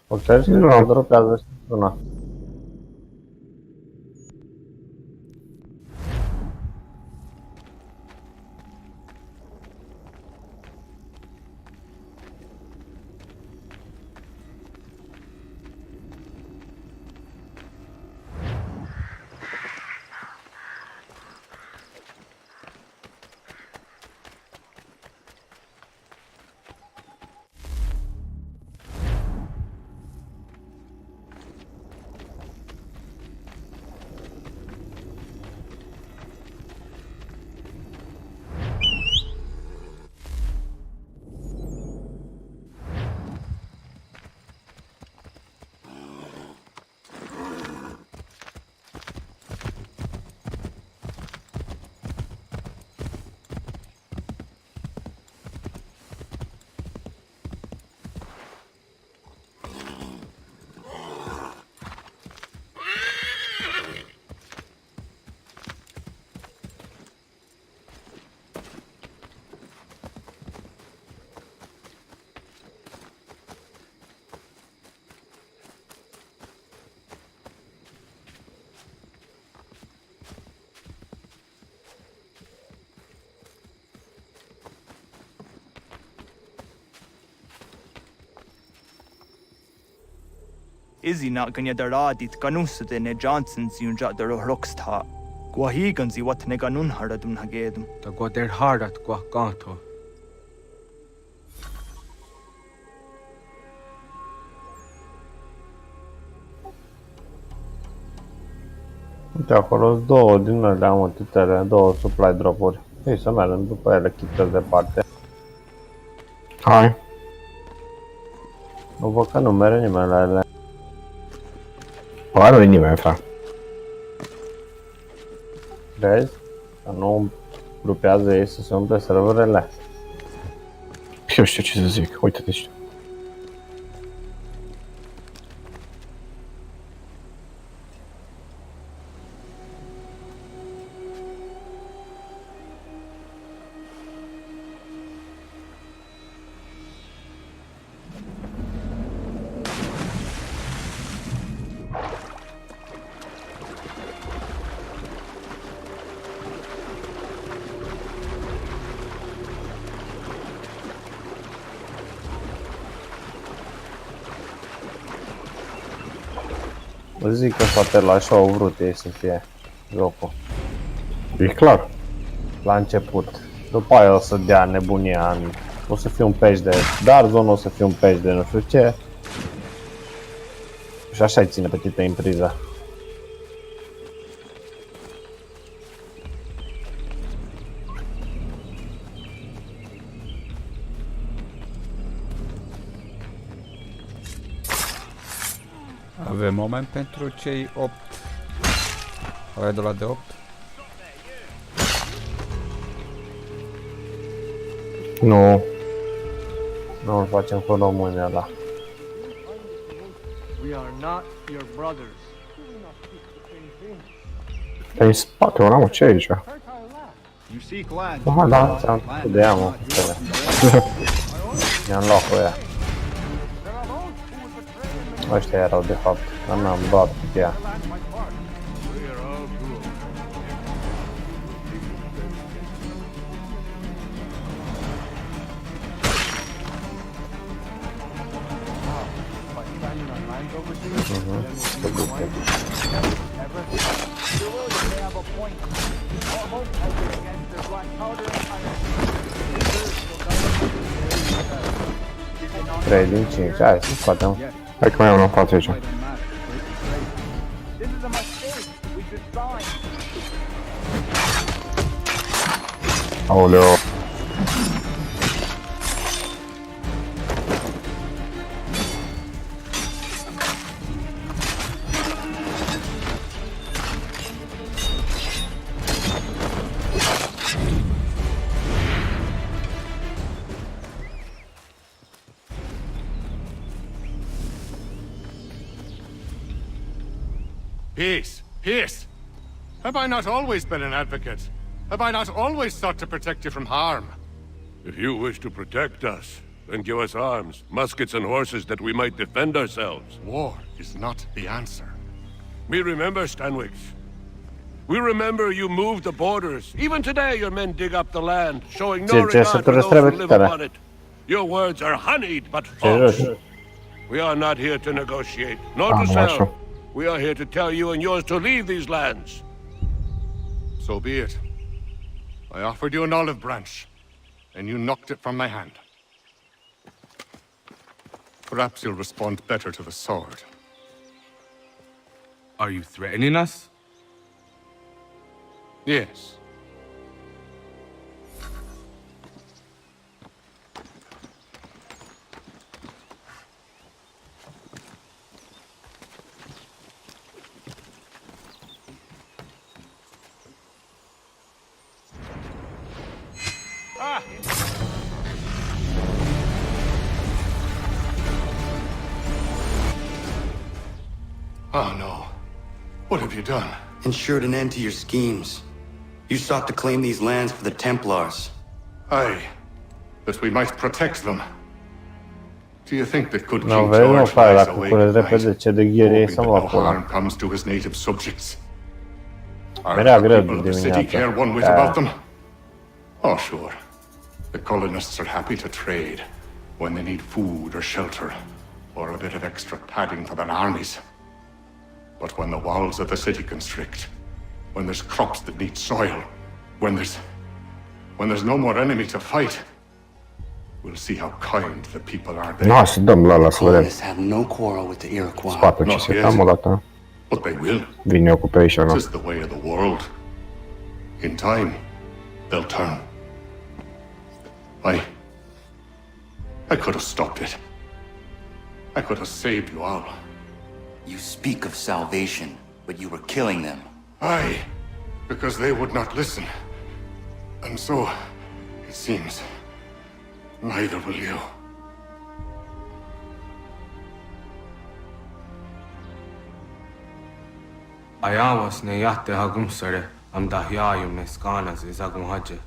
Observi că Nu. dropează și una. Izzy not gonna daradit ganusade ne Johnson ziunja daro rocksta. Guahigan zi wat ne ganun haradun hagedum. Ta guader hardat gua ganto. Uite, acolo sunt două din alea, mă, titele, două supply drop-uri. Ei, să mergem după ele, chită departe. Hai. Nu văd că nu merge nimeni la ele. Bă, nu e nimeni, frate. Vezi? Că nu grupează ei să se umple serverele. Eu știu ce să zic, uite-te și tu. Zic că fratele, așa au vrut ei să fie jocul. E clar. La început. După aia o să dea nebunia în... O să fie un patch de Darzon, o să fie un patch de nu știu ce. Și așa îi ține pe tine în priză. Avem moment pentru cei 8. Ai de la de 8? Nu. Nu îl facem cu românii ăla. We are not your brothers. Pe în spate, ăla, mă, ce e aici? You seek land. Aha, da, ți-am făcut de ea, mă. Mi-am luat cu ea. Ăștia erau de fapt, dar n-am luat cu ea. Trei din 5, hai să scoatem. Hai că mai am un 4 aici. Aoleo. Peace! Peace! Have I not always been an advocate? Have I not always sought to protect you from harm? If you wish to protect us, then give us arms, muskets and horses that we might defend ourselves. War is not the answer. We remember, Stanwix. We remember you moved the borders. Even today your men dig up the land, showing no regard for those who live upon it. Your words are honeyed but false. We are not here to negotiate, nor to sell. We are here to tell you and yours to leave these lands. So be it. I offered you an olive branch, and you knocked it from my hand. Perhaps you'll respond better to the sword. Are you threatening us? Yes. Oh no. What have you done? Ensured an end to your schemes. You sought to claim these lands for the Templars. Aye, that we might protect them. Do you think that good King No, George lies awake at night, hoping that no harm comes to his native subjects? Are Era the greu people of the city dimineața. care one whit about them? Oh, sure. The colonists are happy to trade when they need food or shelter, or a bit of extra padding for their armies. But when the walls of the city constrict, when there's crops that need soil, when there's no more enemy to fight, we'll see how kind the people are there. Nu, să dăm la ăla să vedem. Colonists have no quarrel with the Iroquois. Spate ce se cam o dată. But they will. Vine occupation, nu? This is the way of the world. In time, they'll turn. I could have stopped it. I could have saved you all. You speak of salvation, but you were killing them. Aye, because they would not listen. And so, it seems, neither will you. Ayawas ne yahte hagum sare, am dahyayum ne skanas izagum haje.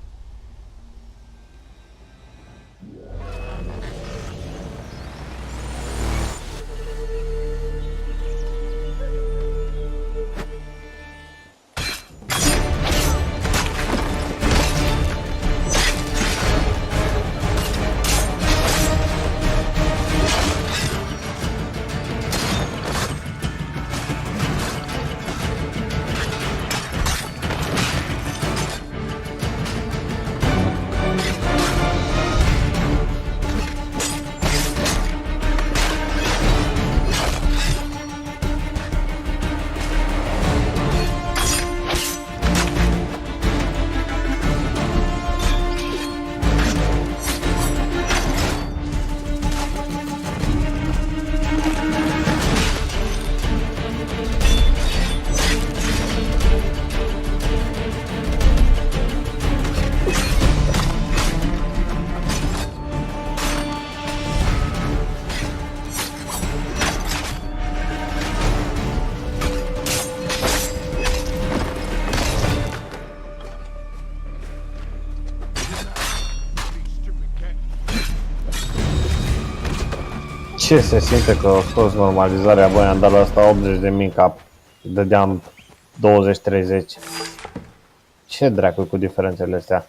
Ce se simte că au scos normalizarea, băi, am dat la asta 80 de mii cap, dădeam 20-30. Ce dracu cu diferențele astea?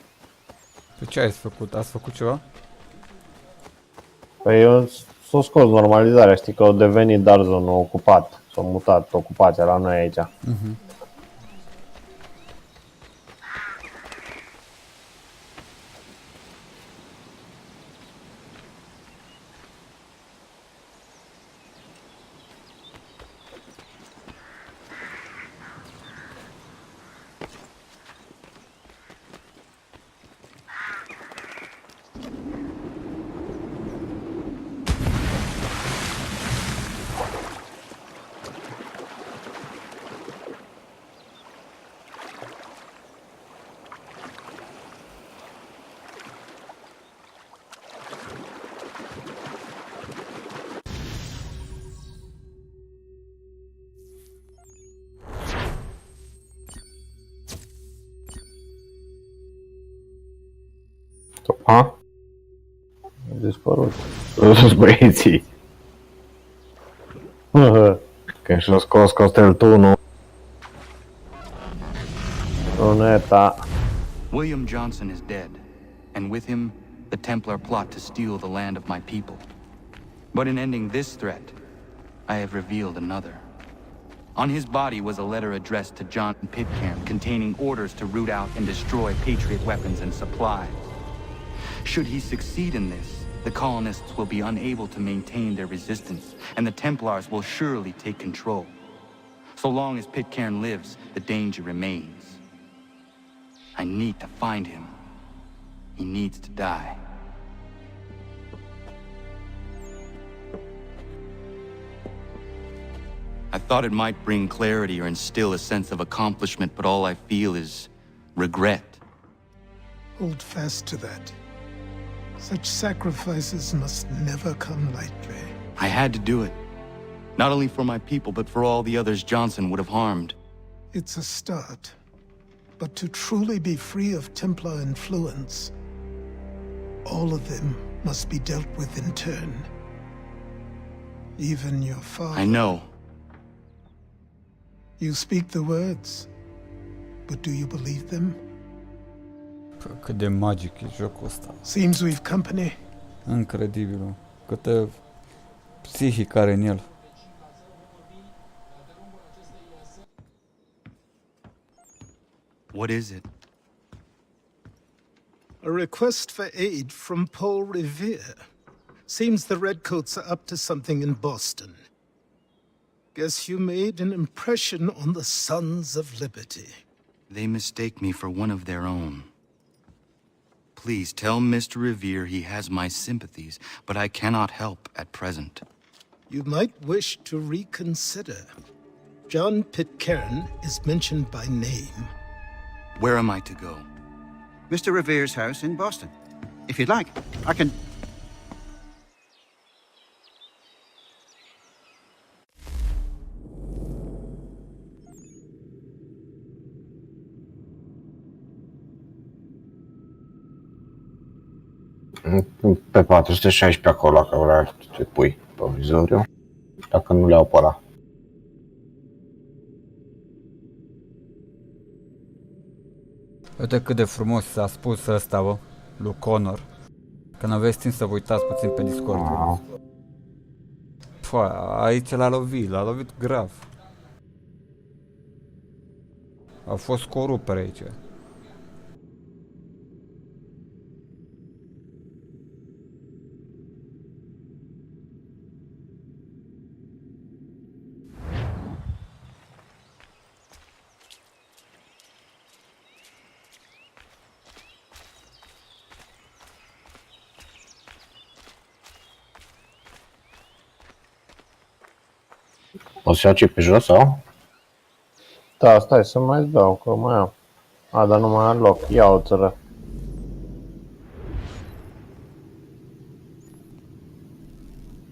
Tu ce ai făcut? Ați făcut ceva? Păi eu s-o scos normalizarea, știi că au devenit Darzon ocupat, s-au mutat ocupația la noi aici. Ha? A dispărut. Sus băieții. Când și-a scos costeltunul. Luneta. William Johnson is dead, and with him, the Templar plot to steal the land of my people. But in ending this threat, I have revealed another. On his body was a letter addressed to John Pitcairn containing orders to root out and destroy Patriot weapons and supplies. Should he succeed in this, the colonists will be unable to maintain their resistance, and the Templars will surely take control. So long as Pitcairn lives, the danger remains. I need to find him. He needs to die. I thought it might bring clarity or instill a sense of accomplishment, but all I feel is regret. Hold fast to that. Such sacrifices must never come lightly. I had to do it. Not only for my people, but for all the others Johnson would have harmed. It's a start. But to truly be free of Templar influence, all of them must be dealt with in turn. Even your father. I know. You speak the words, but do you believe them? Cât de magic e jocul ăsta. Seems we've company. Incredibil. Câtă psihic are în el. What is it? A request for aid from Paul Revere. Seems the Redcoats are up to something in Boston. Guess you made an impression on the Sons of Liberty. They mistake me for one of their own. Please tell Mr. Revere he has my sympathies, but I cannot help at present. You might wish to reconsider. John Pitcairn is mentioned by name. Where am I to go? Mr. Revere's house in Boston. If you'd like, I can... Pe 416 acolo, că vrea să pui provizoriu. Dacă nu le au pe ăla. Uite cât de frumos s-a spus ăsta, bă, lui Connor. Că n-aveți timp să vă uitați puțin pe Discord. Păi, aici l-a lovit grav. A fost corupere aici. O să iau ce pe jos, sau? Da, stai să mai dau, că mai am. A, dar nu mai am loc. Ia o țără.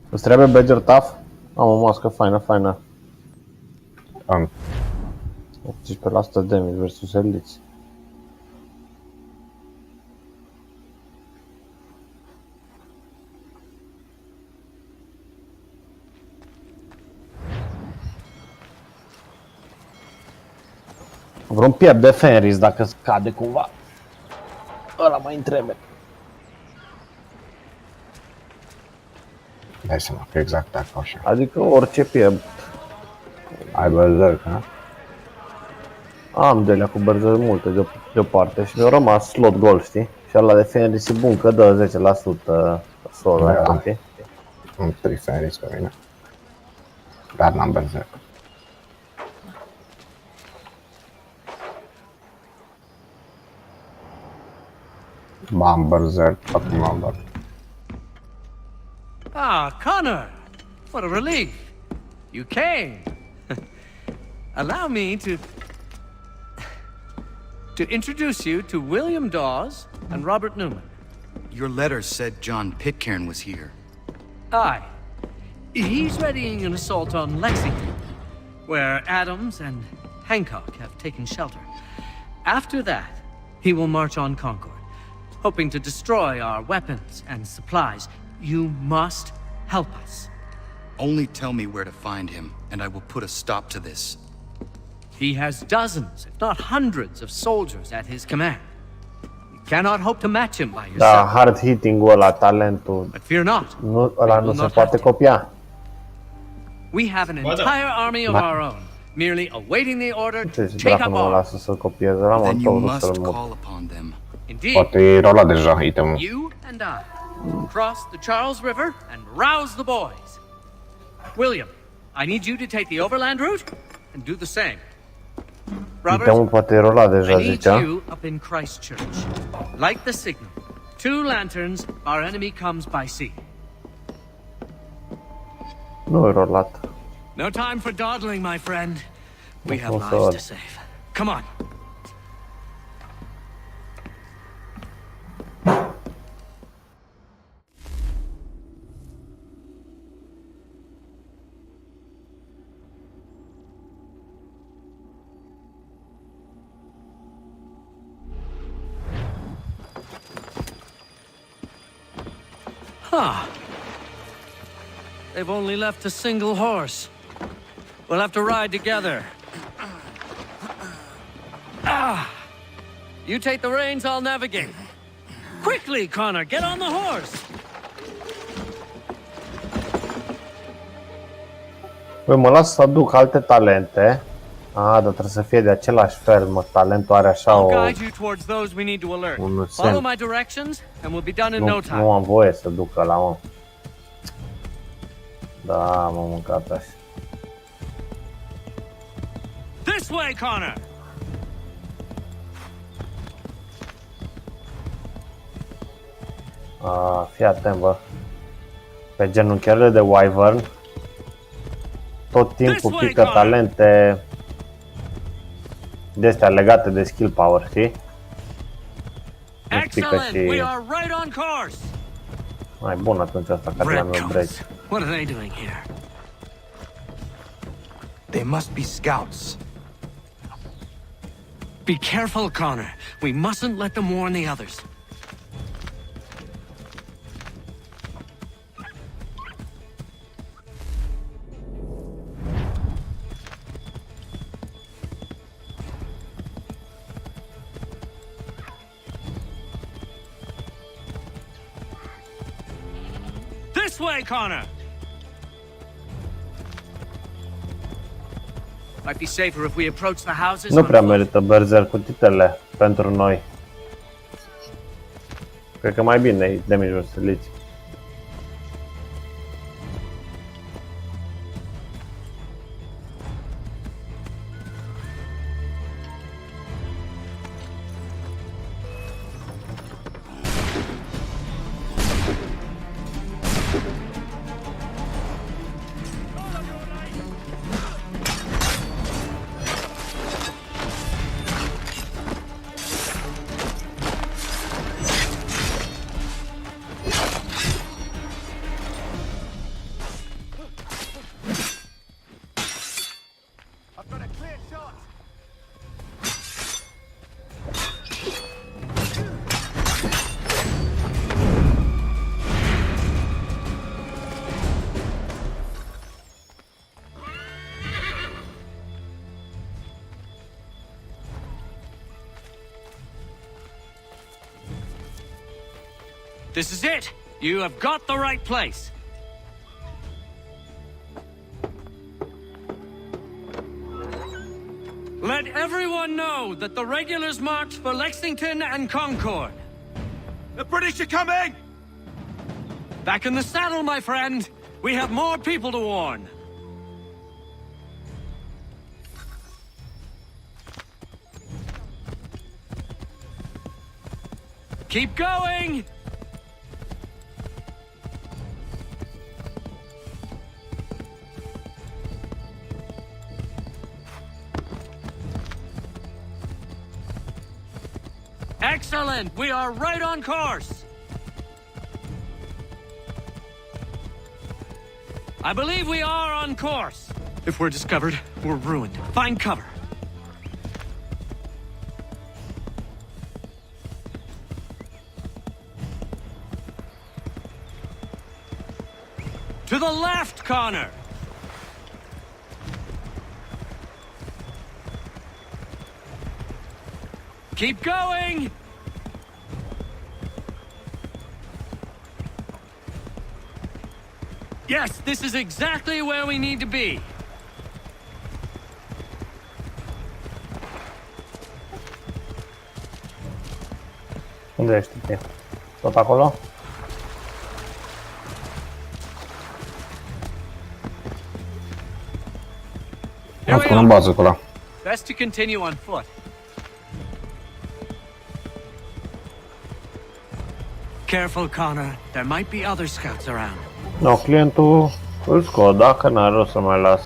Îți trebuie Badger Tough? Am o mască faină. Am 18% damage versus eliți. Vreun piept de Fenris dacă scade cumva. Ăla mai întrebe. Dai seama că exact dacă așa. Adică orice piept. Ai berserk, ha? Am de-alea cu berserk multe deoparte și mi-au rămas slot gol, știi? Și ăla de Fenris e bun că dă 10% solo, Da. știi? Un 3 Fenris pe mine. Dar n-am berserk. Ba, am berserk, acum am dat. Ah, Connor! What a relief! You came! Allow me to introduce you to William Dawes and Robert Newman. Your letter said John Pitcairn was here. Aye. He's readying an assault on Lexington, where Adams and Hancock have taken shelter. After that, he will march on Concord, hoping to destroy our weapons and supplies. You must help us. Only tell me where to find him, and I will put a stop to this. He has dozens, if not hundreds, of soldiers at his command. You cannot hope to match him by Da, yourself. hard hitting-ul ăla, talentul. But fear not. Nu, ăla nu se poate copia. We have an entire army of our own, merely awaiting the order to Deci take dacă up nu mă arms. lasă să-l copiez, ăla mă Then you tot must să-l mut. call upon them. Indeed. Poate e rolat deja itemul. You and I cross the Charles River and rouse the boys. William, I need you to take the overland route and do the same. Itemul Robert, poate e rolat deja, I need zicea. you up in Christchurch. Light the signal. 2 lanterns, our enemy comes by sea. Nu e rolat. No time for dawdling, my friend. We have Oh, lives God. to save. Come on. Huh. They've only left a single horse. We'll have to ride together. Ah! You take the reins, I'll navigate. Quickly, Connor, get on the horse! Păi mă las să aduc alte talente. Dar trebuie să fie de același fel, mă. Talentul are așa o... I'll guide you towards those we need to alert. un Follow semn. my directions, and we'll be done in no time. Nu am voie să duc ăla, mă. Da, m-am mâncat așa. This way, Connor! Fii atent, bă. Pe genunchiurile de Wyvern tot timpul pică talente de-astea legate de skill power, știi? Îți pică Excellent! We și... are right on course! Mai bun atunci asta ca de la meu break. What are they doing here? They must be scouts. Be careful, Connor. We mustn't let them warn the others. This way, Connor! Might be safer if we approach the houses. Nu on prea foot. merită berserk-utitele pentru noi. Cred că mai bine damage-ul stiliți. This is it. You have got the right place. Let everyone know that the regulars marched for Lexington and Concord. The British are coming! Back in the saddle, my friend. We have more people to warn. Keep going! Excellent! We are right on course! I believe we are on course. If we're discovered, we're ruined. Find cover. To the left, Connor! Keep going! Yes, this is exactly where we need to be. Unde ești, Tia? Tot acolo? Here we are. Best to continue on foot. Careful, Connor. There might be other scouts around. No, clientul îl scot, dacă n-are rost să mai las.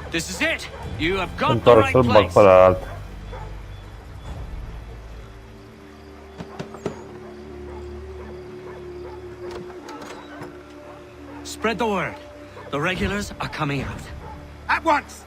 This is it. You have got the Întorc right să-l bag place. pe ălalt. Spread the word. The regulars are coming out. At once!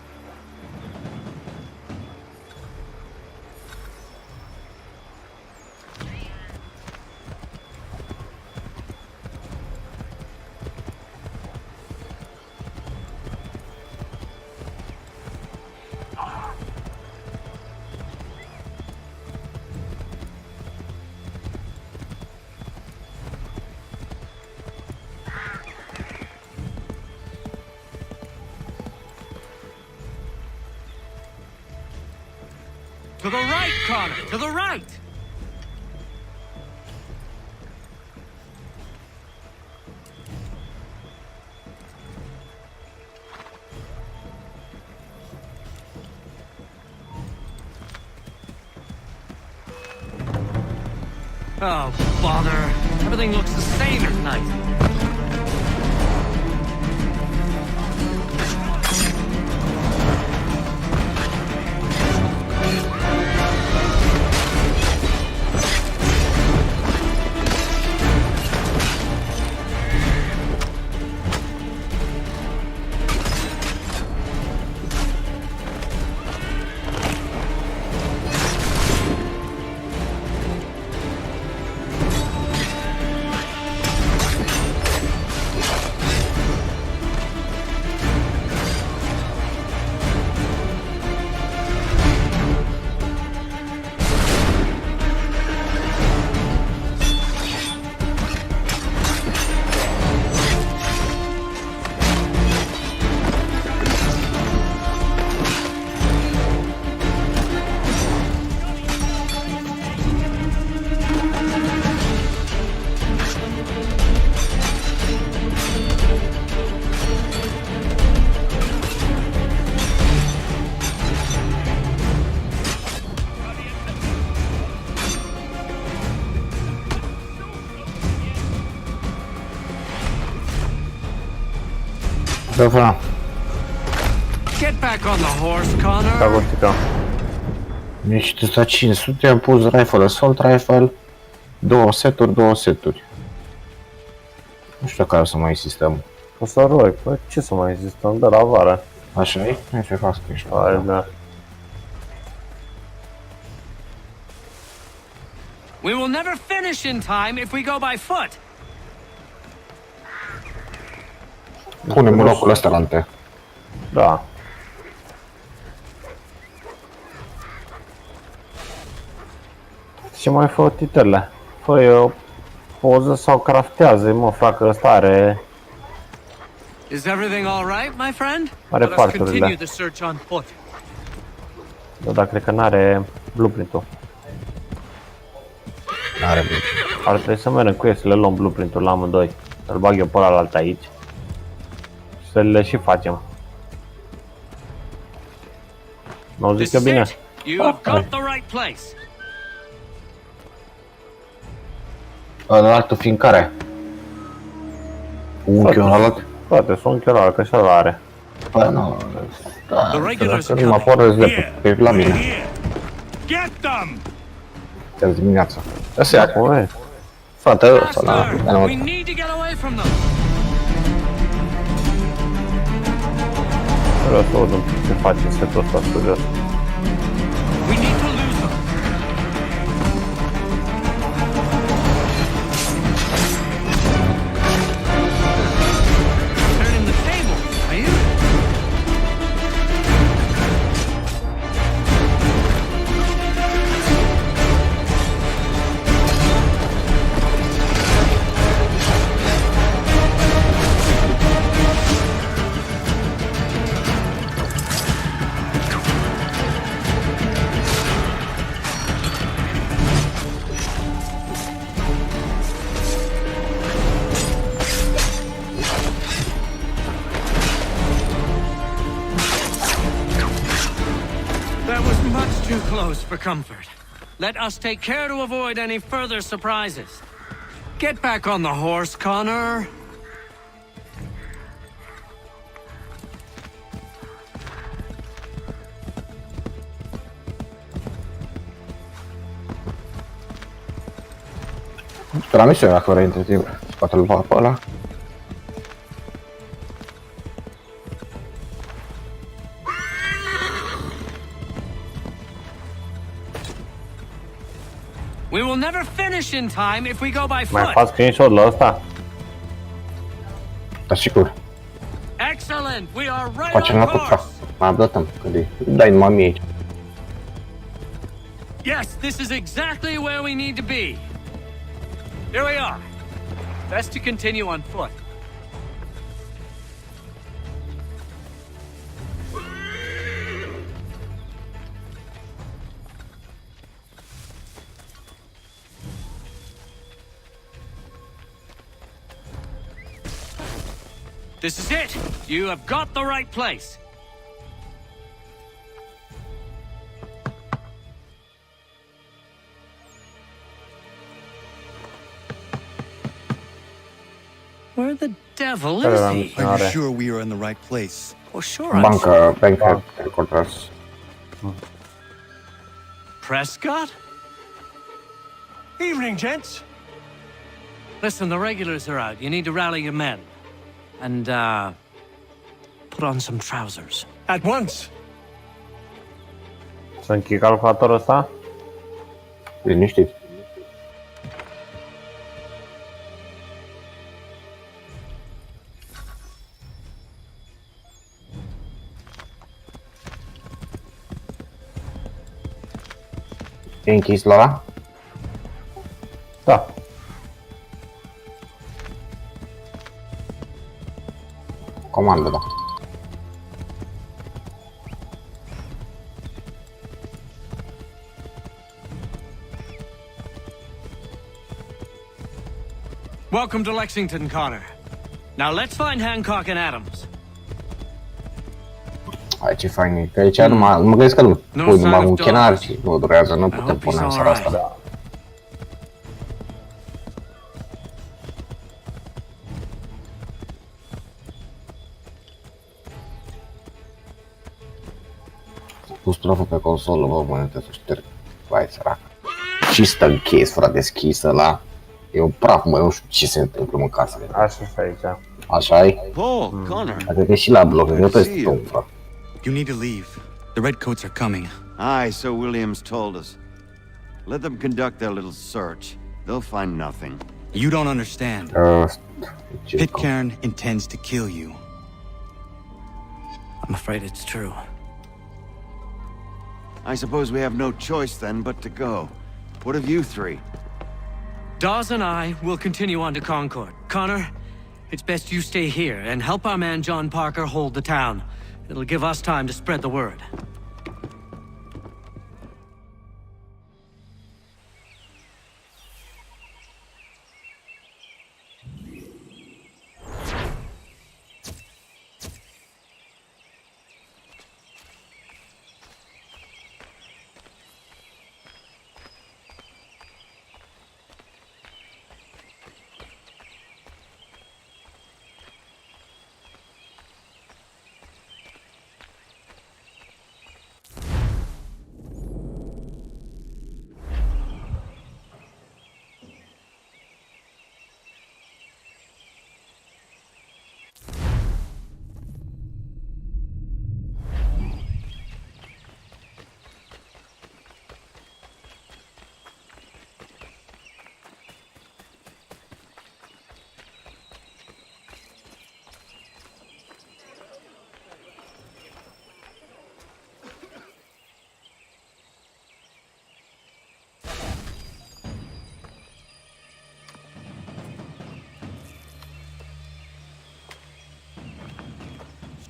To the right, Connor! To the right! Oh, bother. Everything looks the same at night. Dobra, Get back on the horse, Connor. tak uite. Niște sta 500, am pus rifle, assault rifle, 2 seturi. Nu știu care o să mai insistăm. O să rog, păi ce să mai insistăm, de la vară. Așa e? Nu știu că scrie. Hai, da. We will never finish in time if we go by foot. Punem în locul ăsta la ante. Da. Ce mai fă titările? Fă o poză sau craftează, mă, facă ăsta are... Is everything all right, my friend? Are Let us continue parturile. the search on foot. Dar cred că n-are blueprint-ul. N-are blueprint. Ar trebui să mergem cu el să le luăm blueprint-ul la amândoi. Să-l bag eu pe ălalt aici. Și să le și facem. M-au zis eu bine? You have got the right place. Ălaltul fiind care? Unchiul ălalt? Toate, sunt unchiul ălalt, că și ăla are. Bă, nu, da, că nu mă porăți de pe la mine. Get them! Azi dimineața. Ăsta e acum, frate, ăsta, da, We need to get away from them. Vreau să văd un pic ce face setul ăsta studios. We need to lose them. Turning the table, are you? That was much too close for comfort. Let us take care to avoid any further surprises. Get back on the horse, Connor. Spera missione la corre între timp. Scoate-l pe ăla. We will never finish in time if we go by Mai foot. fac screenshot la ăsta? Da, sigur. Excellent. We are right Facem on la course. puța. Mai updatăm. Când îi dai numai mie aici. Yes, this is exactly where we need to be. Here we are. Best to continue on foot. This is it. You have got the right place. Where the devil is he? Are you sure we are in the right place? Well, sure I'm Bancă, bancă, headquarters. Prescott? Evening, gents. Listen, the regulars are out. You need to rally your men. And, put on some trousers. At once. Să închid calculatorul ăsta? Liniștit. E închis la ăla? Da. Comandă, da. Welcome to Lexington, Connor. Now let's find Hancock and Adams. Hai, ce fain e. Că aici numai, mă gândesc că nu pui numai un chenar și nu durează, nu putem pune în seara asta. Da. Pus troful pe consolă, bă, mânete să șterg. Vai, sărac. Și stă închis, frate, deschisă la... E un praf, mă, nu știu ce se întâmplă în casă. Așa și aici. Așa e? Paul, Connor. Cred că și la bloc, nu peste tot, frate. You need to leave. The redcoats are coming. Aye, so Williams told us. Let them conduct their little search. They'll find nothing. You don't understand. Pitcairn intends to kill you. I'm afraid it's true. I suppose we have no choice then but to go. What of you three? Dawes and I will continue on to Concord. Connor, it's best you stay here and help our man John Parker hold the town. It'll give us time to spread the word.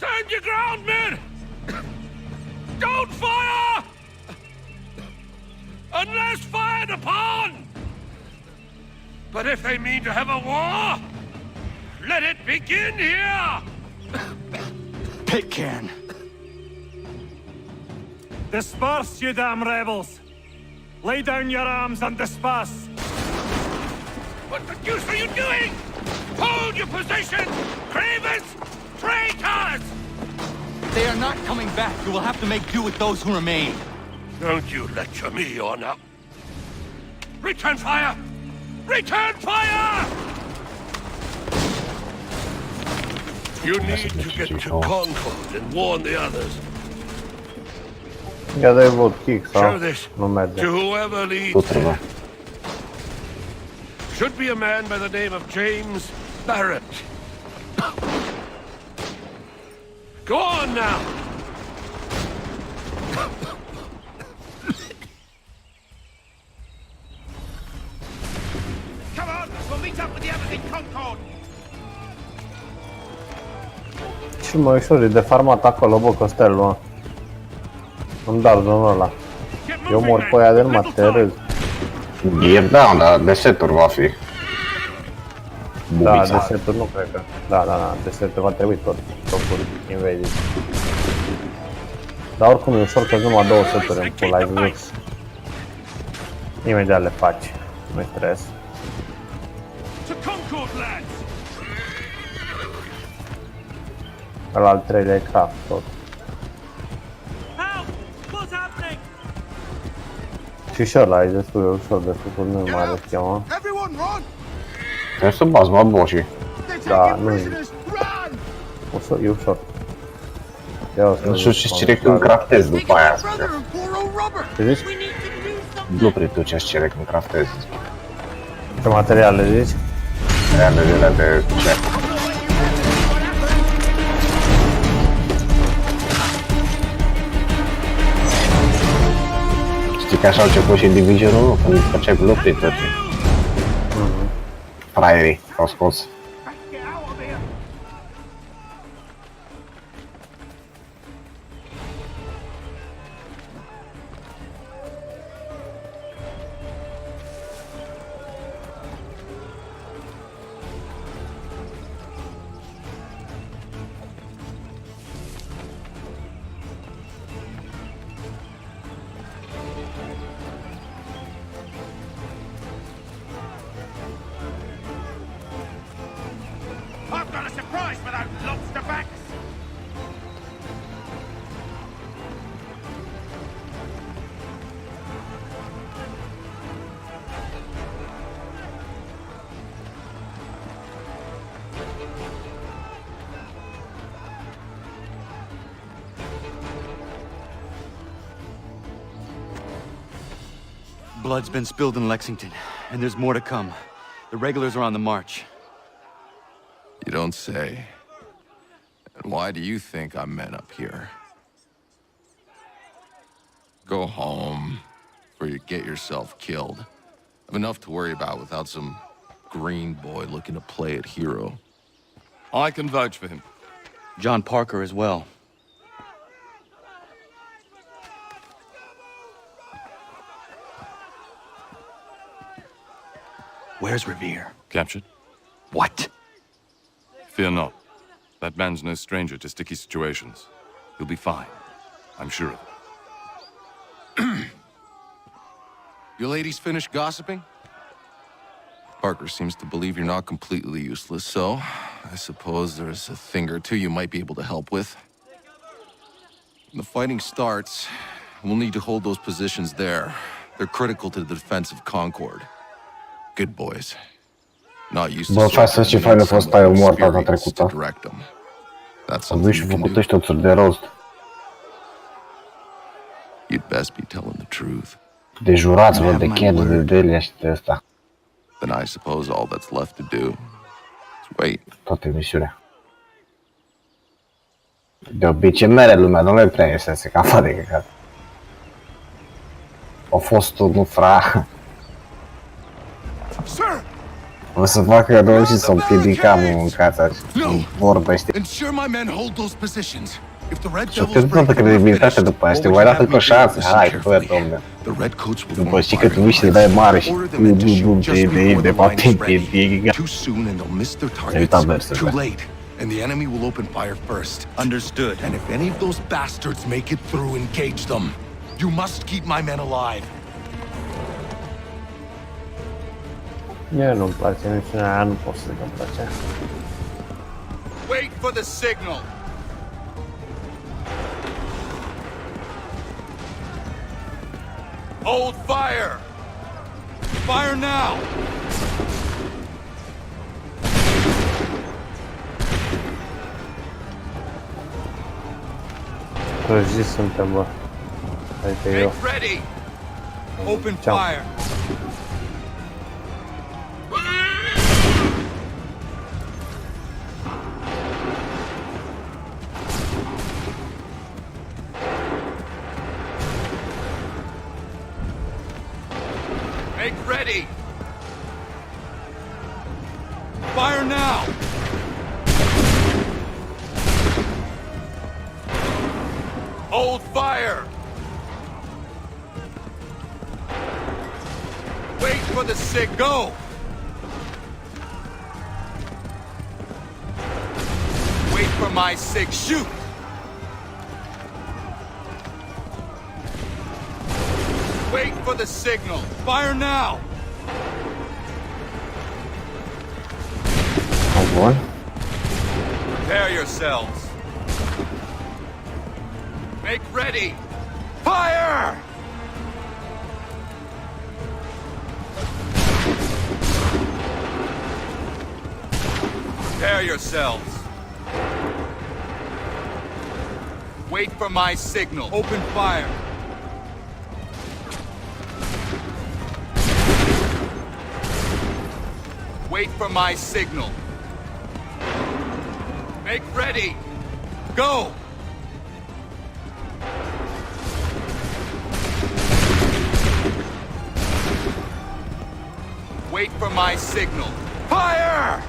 Stand your ground, men! Don't fire! Unless fired upon! But if they mean to have a war, let it begin here! Pitcairn. Disperse, you damn rebels! Lay down your arms and disperse! What the deuce are you doing? Hold your position! Cravens! Traitors! They are not coming back. You will have to make do with those who remain. Don't you lecture me or now. Return fire! Return fire! You need to get to Concord and warn the others. Ia dai vot kick Show sau this nu merge. to whoever leads. Tu trebuie. Should be a man by the name of James Barrett. Go on now! Come on, we'll meet up with the others in Concord. Și mai ușor e de farmat acolo, bă, Costelul, mă. Îmi dau zonul ăla. Eu mor pe aia de numai te râzi. E, da, dar de seturi va fi. Da, de seturi nu cred că. Da, de seturi va trebui tot invaded. Dar oricum e ușor că numai 2 seturi în full, ai văzut. Imediat le faci, nu-i stres. Ăla al 3-lea e craft tot. Și ăla e destul de ușor de făcut, nu mai are schema. Trebuie să bați mă boșii. Da, nu e. Ușor, e ușor. Nu știu și cere când craftezi după aia. Ce zici? Blueprint-ul ce-ți cere când craftezi. Ce materiale zici? Materialele de ce? Știi că așa au început și Division 1 când făceai blueprint-uri. Fraierii au scos. I've got a surprise for those lobster backs! Blood's been spilled in Lexington, and there's more to come. The regulars are on the march. You don't say. And why do you think I'm men up here? Go home. before you get yourself killed. I've enough to worry about without some green boy looking to play at hero. I can vouch for him. John Parker as well. Where's Revere? Captured? What? Fear not. That man's no stranger to sticky situations. He'll be fine. I'm sure of it. You ladies finished gossiping? Parker seems to believe you're not completely useless, so I suppose there's a thing or two you might be able to help with. When the fighting starts, we'll need to hold those positions there. They're critical to the defense of Concord. Good boys. Not used Bă, to faci să ce fain a fost aia mort data trecută. Am dus și făcut ăștia țuri de rost. You'd best be telling the truth. De jurați, bă, de chiar de dele și de ăsta. Then I suppose all that's left to do is wait. Toată emisiunea. De obicei mere lumea, nu le prea este să ca de căcat. A fost unul fra. O să facă rău și să-mi piedica mâncața și vorbește. Și o pierdut toată credibilitatea după aia, știu, ai dat încă o șansă, hai, bă, domne. După știi că tu mici să-i dai mare și de fapt împiedică. Ai uitat versul, bă. And the enemy will open fire first. Understood. And if any of those bastards make it through, engage them. You must keep my men alive. Mie nu-mi place misiunea aia, nu pot să zic că-mi place. Wait for the signal. Hold fire. Fire now. Răjiți suntem, bă. Adică eu. Ready. Open fire. Make ready. Fire now. Hold fire. Wait for the signal. Go. Wait for my signal. Shoot. Wait for the signal. Fire now. Oh boy. Prepare yourselves. Make ready. Fire! Prepare yourselves. Wait for my signal. Open fire. Wait for my signal. Make ready. Go! Wait for my signal. Fire!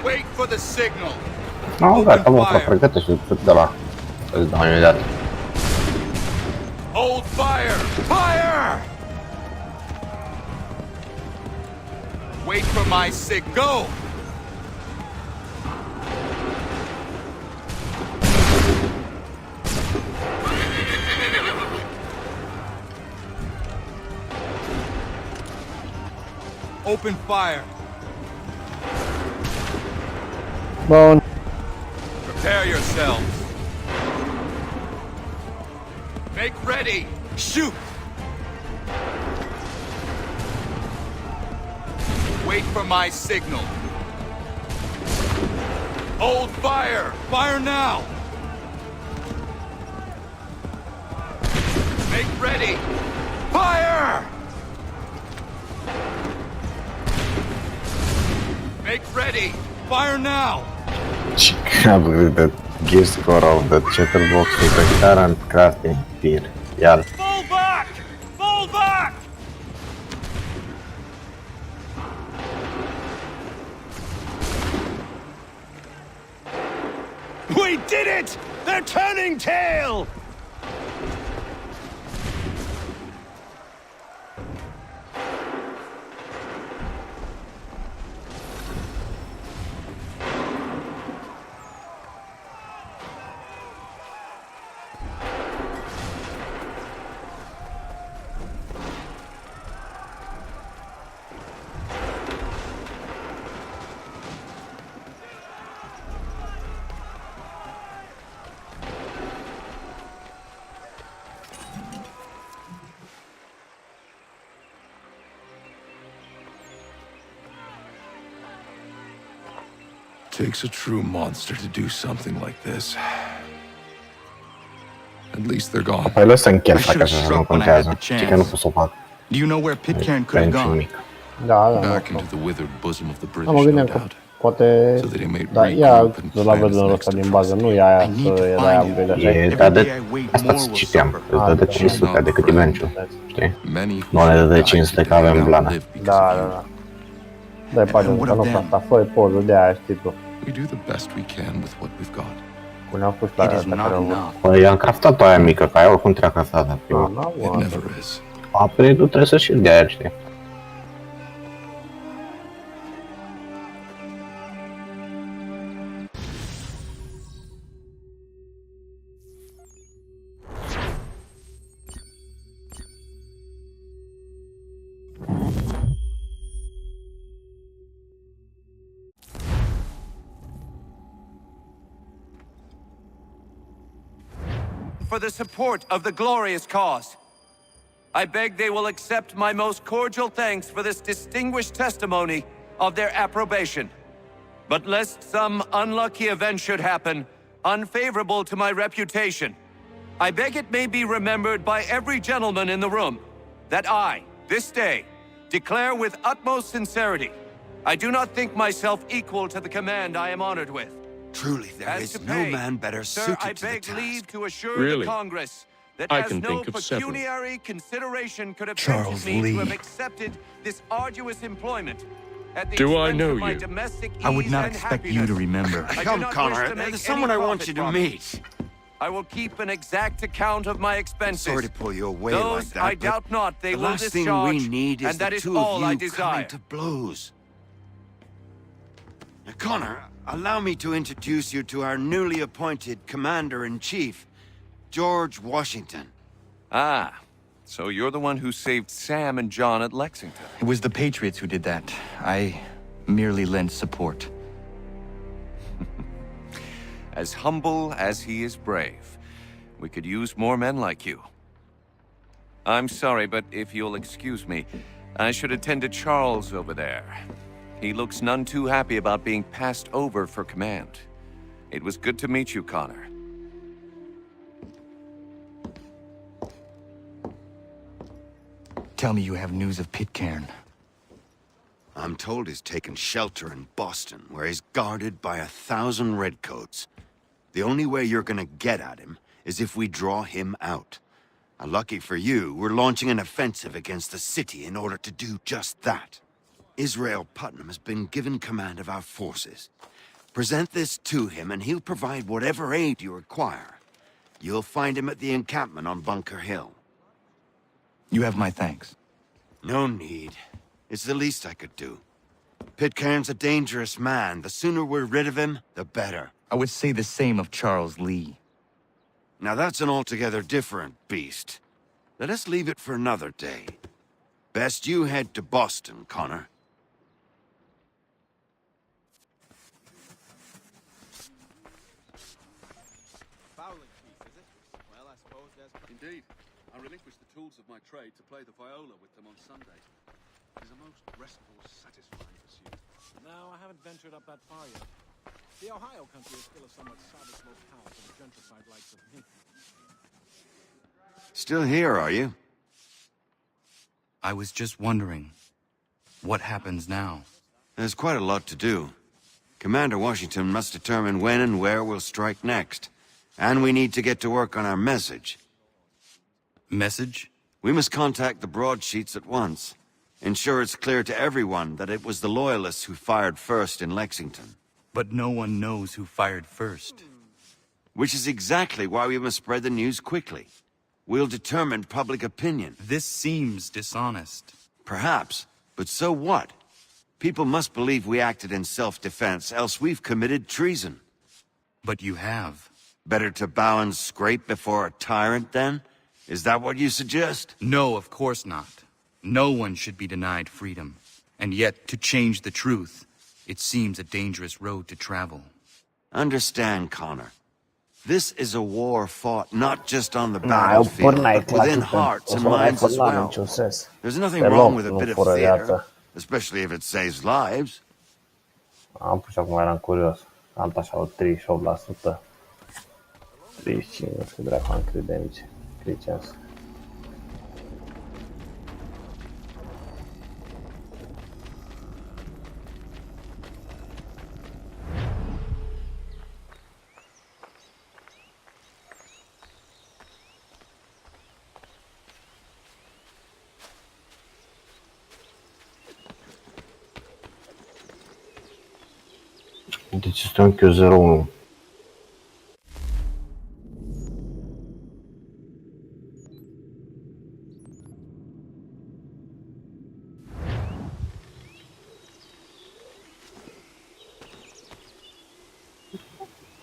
Wait for the signal. No, gata, mă, că pregătește de la... Îți dau imediat. Hold fire! Fire! Wait for my signal. Go! Open fire. Bun. Prepare yourselves. Make ready. Shoot. Wait for my signal. Hold fire. Fire now. Make ready. Fire! Make ready. Fire now. I've read the gear score of the chatterbox with the current crafting tier. Yeah. Fall back! Fall back! We did it! They're turning tail! Takes a true monster to do something like this. At least they're gone. Păi lăsă închel, I should dacă have așa nu struck when I had contează. the Și că nu chance. pot să o fac. Do you know where Pitcairn could have Pentru gone? mic. Da, da, Back nu. into the withered bosom of the Da, British, mă no gândeam că doubt. poate... So that he may Da, ia regroup and de la plan his văzul next ăsta din bază, nu e aia să era aia upgrade așa. E, dar de... Asta ți citeam. Îți dă de 500 de cât e bench-ul. Știi? Nu ne dă de 500 că avem blana. Da, da, da. Dai pagina, că nu pe asta, fă poză de aia, știi tu. We do the best we can with what we've got. Puneam pus la asta care au vrut. Păi i-am craftat-o aia mică, că aia oricum trebuie craftată prima. It never is. Upgrade-ul trebuie să și de aia, știi? For the support of the glorious cause. I beg they will accept my most cordial thanks for this distinguished testimony of their approbation. But lest some unlucky event should happen, unfavorable to my reputation, I beg it may be remembered by every gentleman in the room that I, this day, declare with utmost sincerity, I do not think myself equal to the command I am honored with. Truly, there As is to no pay, man better sir, suited I to the beg task. leave to assure Really? the Congress that I as can no think of several. pecuniary consideration could have Charles tempted me Lee. to have accepted this arduous employment at the Do I expense know of my you? domestic I would ease not and expect you happiness. to remember. I do Come, not Connor, wish to make there's someone any I want profit you to from it. meet. I will keep an exact account of my expenses. Sorry to pull you away Those like that, I but doubt not they the will last thing discharge, we need is and that the is two all of I you desire. coming to blows. Now, Connor, allow me to introduce you to our newly appointed Commander-in-Chief, George Washington. Ah, so you're the one who saved Sam and John at Lexington. It was the Patriots who did that. I merely lent support. As humble as he is brave. We could use more men like you. I'm sorry, but if you'll excuse me, I should attend to Charles over there. He looks none too happy about being passed over for command. It was good to meet you, Connor. Tell me you have news of Pitcairn. I'm told he's taken shelter in Boston, where he's guarded by 1,000 redcoats. The only way you're gonna get at him is if we draw him out. Lucky for you, we're launching an offensive against the city in order to do just that. Israel Putnam has been given command of our forces. Present this to him and he'll provide whatever aid you require. You'll find him at the encampment on Bunker Hill. You have my thanks. No need. It's the least I could do. Pitcairn's a dangerous man. The sooner we're rid of him, the better. I would say the same of Charles Lee. Now that's an altogether different beast. Let us leave it for another day. Best you head to Boston, Connor. Indeed. I relinquished the tools of my trade to play the viola with them on Sunday. It is a most restful, satisfying pursuit. No, I haven't ventured up that far yet. The Ohio country is still a somewhat savage locale for the gentrified likes of me. Still here, are you? I was just wondering, what happens now? There's quite a lot to do. Commander Washington must determine when and where we'll strike next. And we need to get to work on our message. Message? We must contact the broadsheets at once. Ensure it's clear to everyone that it was the Loyalists who fired first in Lexington. But no one knows who fired first. Which is exactly why we must spread the news quickly. We'll determine public opinion. This seems dishonest. Perhaps, but so what? People must believe we acted in self-defense, else we've committed treason. But you have. Better to bow and scrape before a tyrant, then? Is that what you suggest? No, of course not. No one should be denied freedom. And yet, to change the truth, it seems a dangerous road to travel. Understand, Connor. This is a war fought not just on the battlefield, but within hearts and minds as well. There's nothing wrong with a bit of theater, especially if it saves lives. Am pus acum, eram curios. Am așa o 38%. 35, nu știu dracu am credemici. Credence. Deci este un Q01.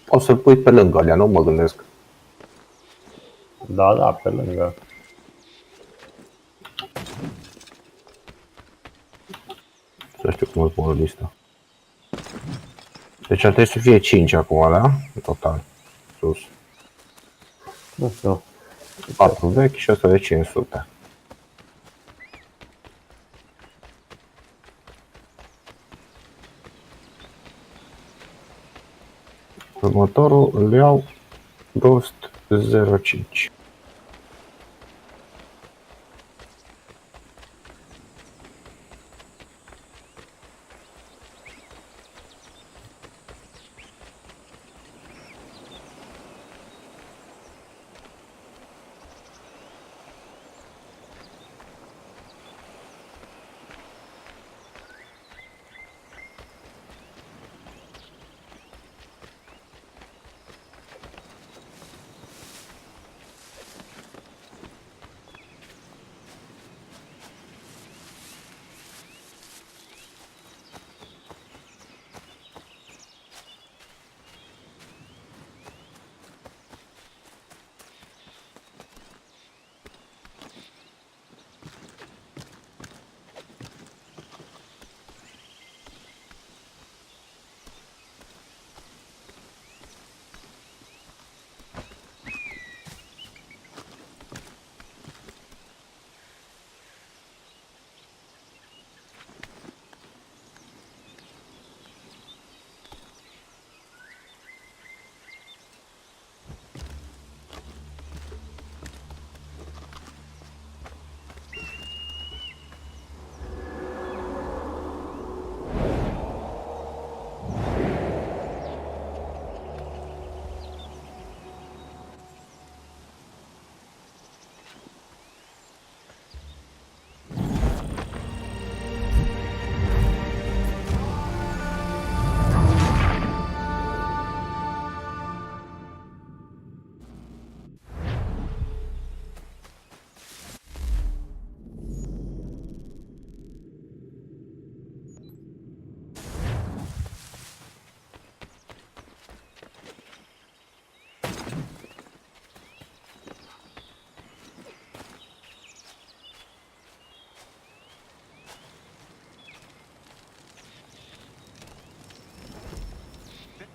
O să-l pui pe lângă alea, nu mă gândesc. Da, pe lângă. Să știu cum îl pun în listă. Deci ar trebui să fie 5 acum alea, în total, sus. Nu știu. 4 vechi și ăsta de 500. Următorul îl iau Ghost 05.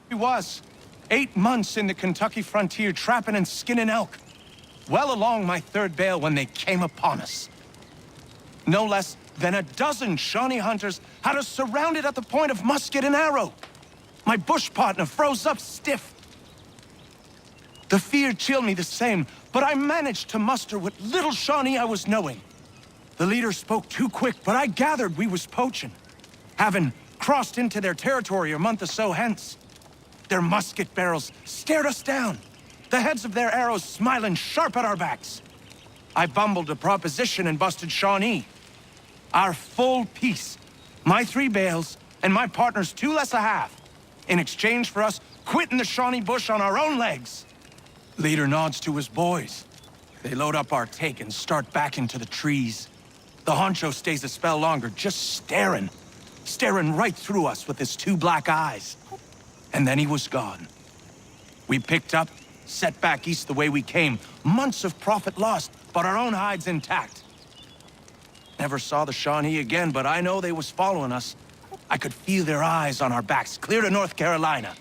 He was. 8 months in the Kentucky frontier trapping and skinning elk. Well along my third bale when they came upon us. No less than a dozen Shawnee hunters had us surrounded at the point of musket and arrow. My bush partner froze up stiff. The fear chilled me the same, but I managed to muster what little Shawnee I was knowing. The leader spoke too quick, but I gathered we was poaching. Having crossed into their territory a month or so hence. Their musket barrels stared us down, the heads of their arrows smiling sharp at our backs. I bumbled a proposition and busted Shawnee. Our full piece, my 3 bales, and my partner's 2 less a half, in exchange for us quitting the Shawnee bush on our own legs. Leader nods to his boys. They load up our take and start back into the trees. The honcho stays a spell longer, just staring right through us with his 2 black eyes. And then he was gone. We picked up, set back east the way we came. Months of profit lost, but our own hides intact. Never saw the Shawnee again, but I know they was following us. I could feel their eyes on our backs, clear to North Carolina.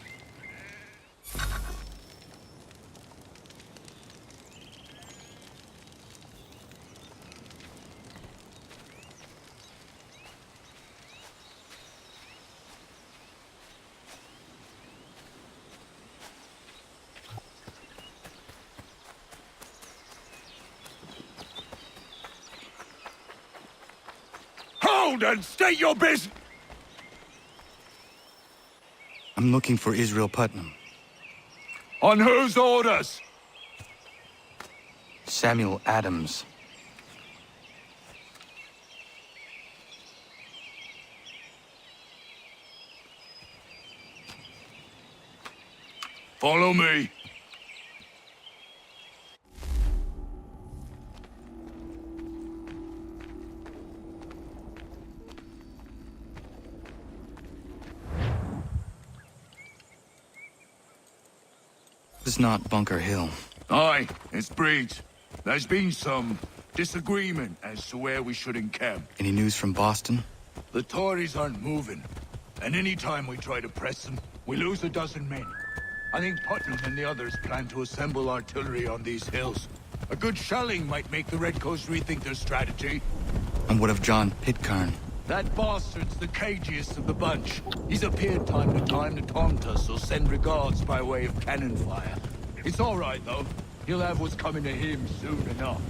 Hold and state your business! I'm looking for Israel Putnam. On whose orders? Samuel Adams. Follow me. This is not Bunker Hill. Aye, it's Breach. There's been some disagreement as to where we should encamp. Any news from Boston? The Tories aren't moving, and any time we try to press them, we lose a dozen men. I think Putnam and the others plan to assemble artillery on these hills. A good shelling might make the Redcoats rethink their strategy. And what of John Pitcairn? That bastard's the cagiest of the bunch. He's appeared time to time to taunt us or send regards by way of cannon fire. It's all right, though. He'll have what's coming to him soon enough.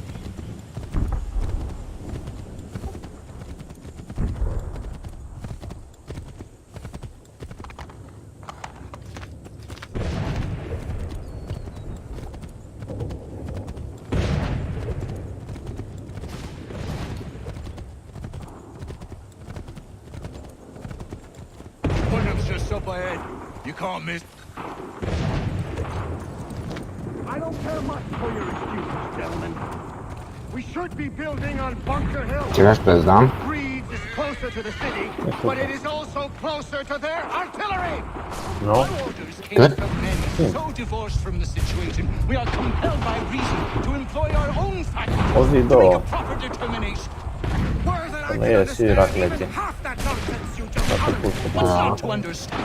Up ahead. You can't miss. I don't care much for your excuses, gentlemen. We should be building on Bunker Hill. Cine-aș prezdan? Breeds is closer to the city, but it is also closer to their artillery. No. Good. So divorced from the situation, we are compelled by reason to employ our own faculties O zi, to două. make a proper determination. Să ne ies și raclete. What's not to understand?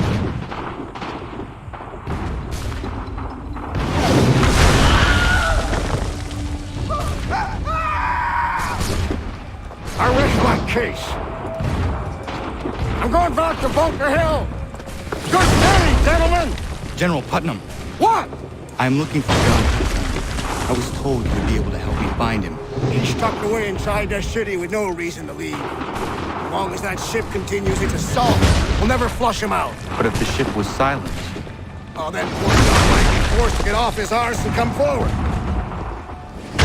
I rest my case. I'm going back to Bunker Hill. Good day, gentlemen. General Putnam. What? I'm looking for John. I was told you would be able to help me find him. He's tucked away inside the city with no reason to leave. As long as that ship continues its assault, we'll never flush him out. But if the ship was silenced? Oh, then poor John might be forced to get off his arse and come forward.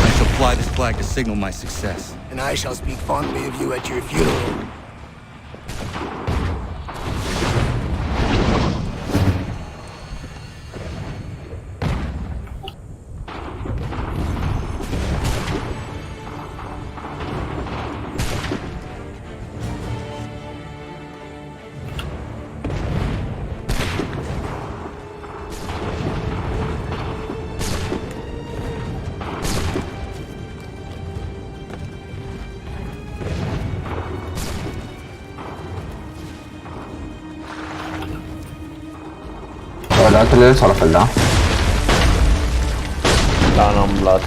I shall fly this flag to signal my success. And I shall speak fondly of you at your funeral. Altele sau la fel, da? Da, n-am umblat.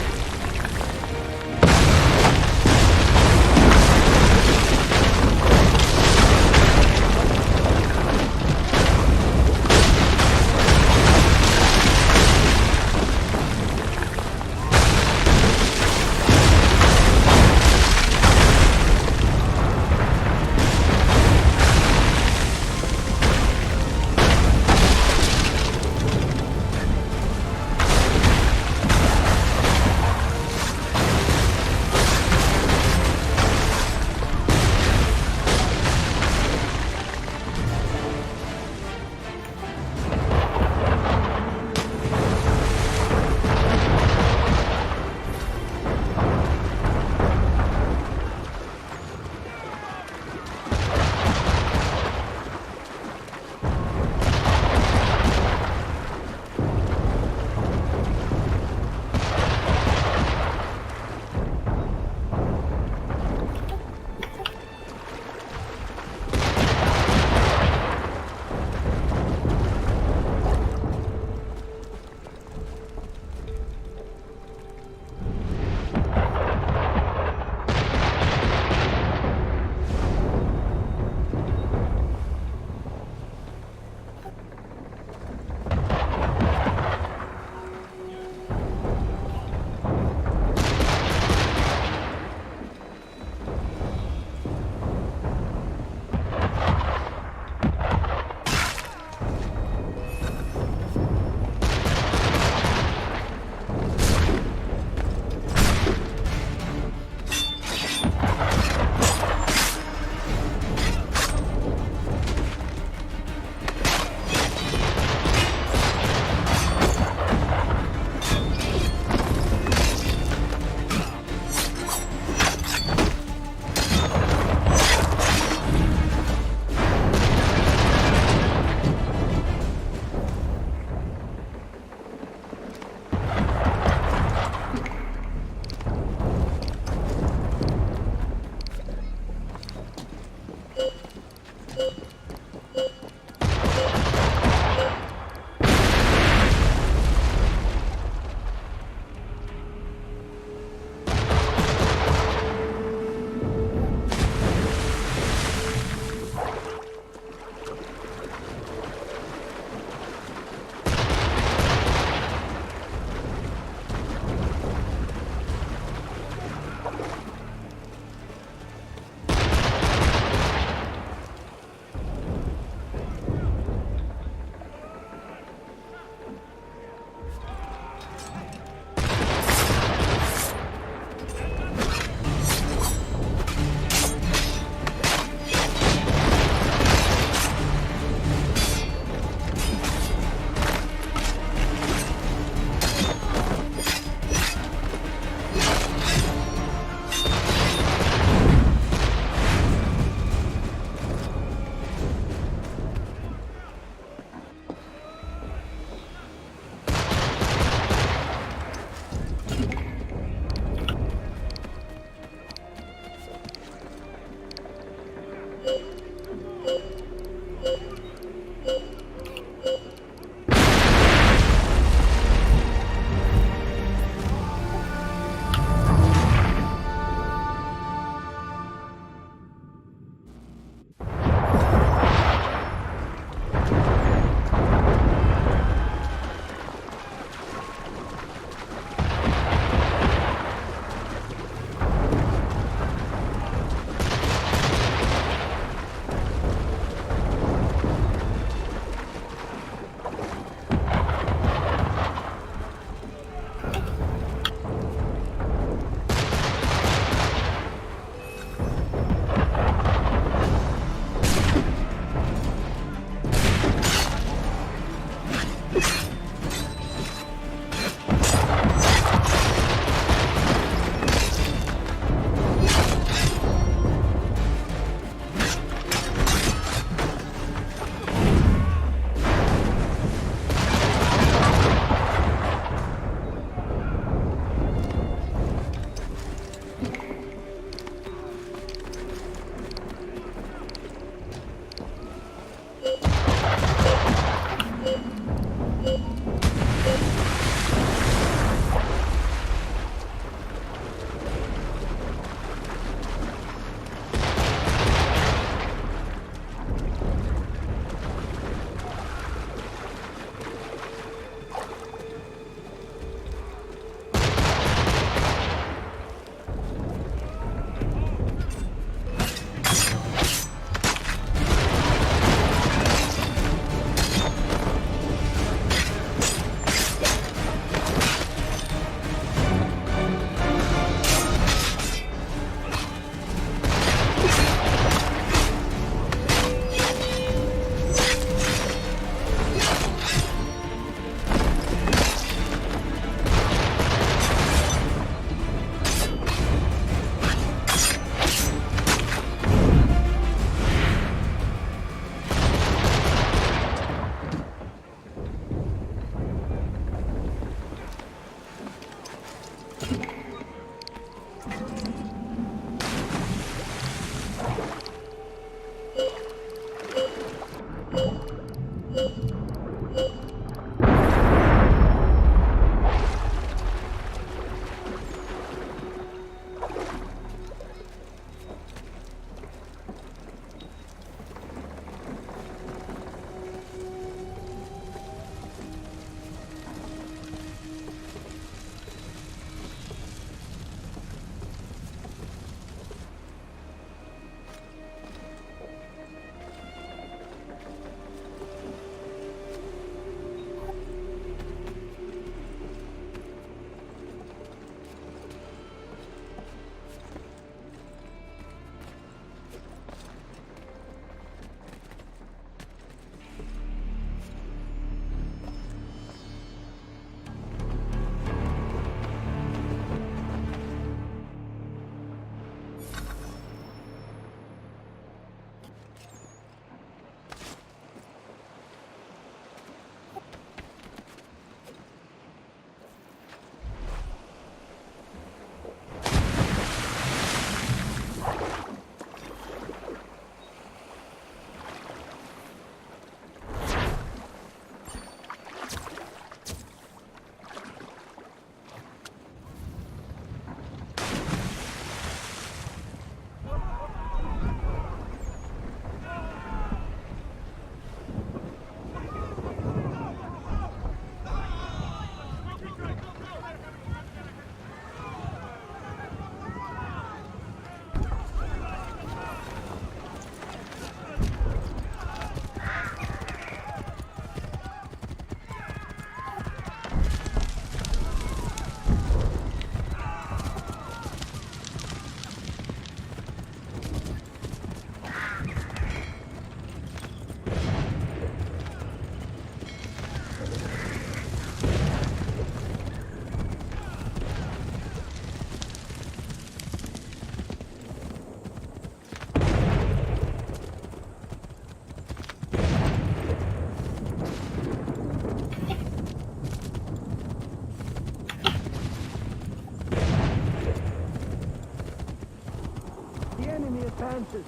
panted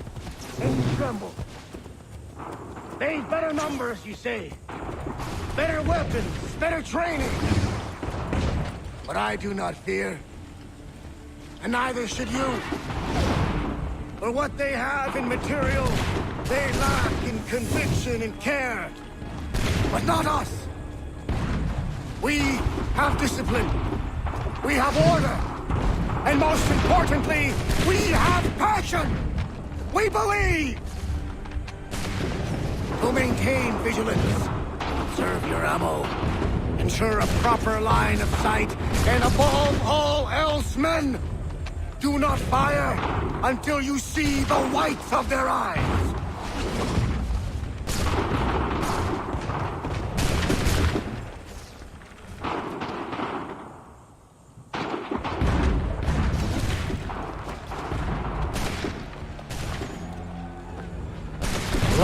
and you trembled. They've better numbers, you say. Better weapons, better training. But I do not fear. And neither should you. For what they have in material, they lack in conviction and care. But not us. We have discipline. We have order. And most importantly, we have passion. We believe. To maintain vigilance, conserve your ammo, ensure a proper line of sight, and above all else, men, do not fire until you see the whites of their eyes.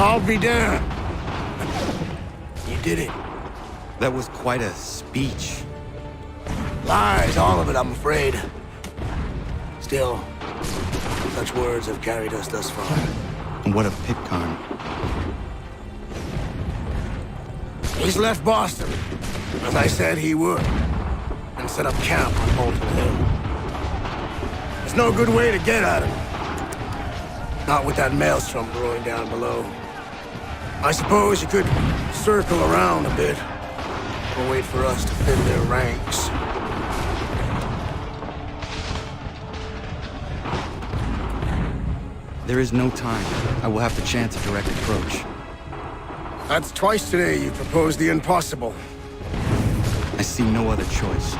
I'll be there. You did it. That was quite a speech. Lies, all of it, I'm afraid. Still, such words have carried us thus far. And what of Pitcairn? He's left Boston, as I said he would, and set up camp on Bolton Hill. There's no good way to get at him. Not with that maelstrom brewing down below. I suppose you could circle around a bit, or wait for us to thin their ranks. There is no time. I will have to chance a direct approach. That's twice today you proposed the impossible. I see no other choice.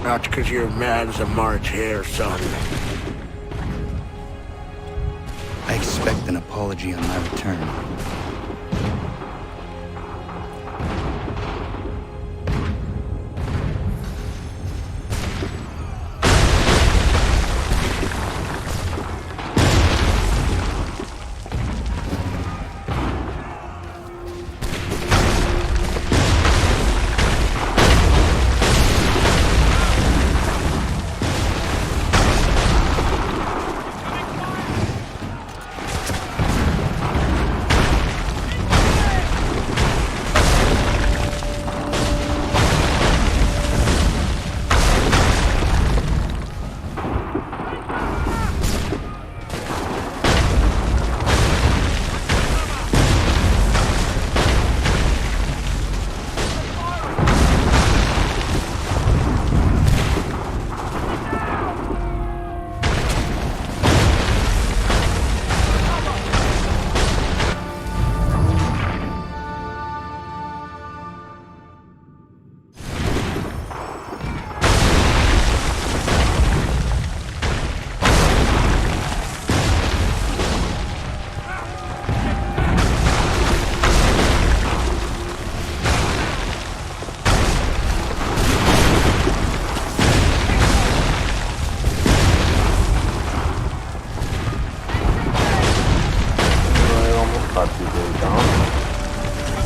Not because you're mad as a March hare, son. I expect an apology on my return.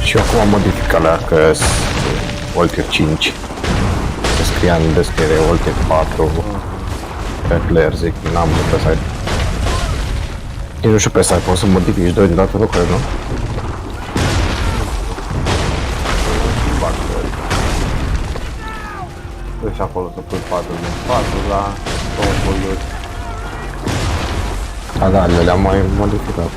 Și acum am modificat la că Walter 5. Se scria în descriere Walter 4 pe player, zic, n-am pe site. Nici nu știu pe site, poți să modifici 2 deodată lucruri, nu? Deci acolo să pui 4 din 4 la 2 boluri. Da, le-am mai modificat.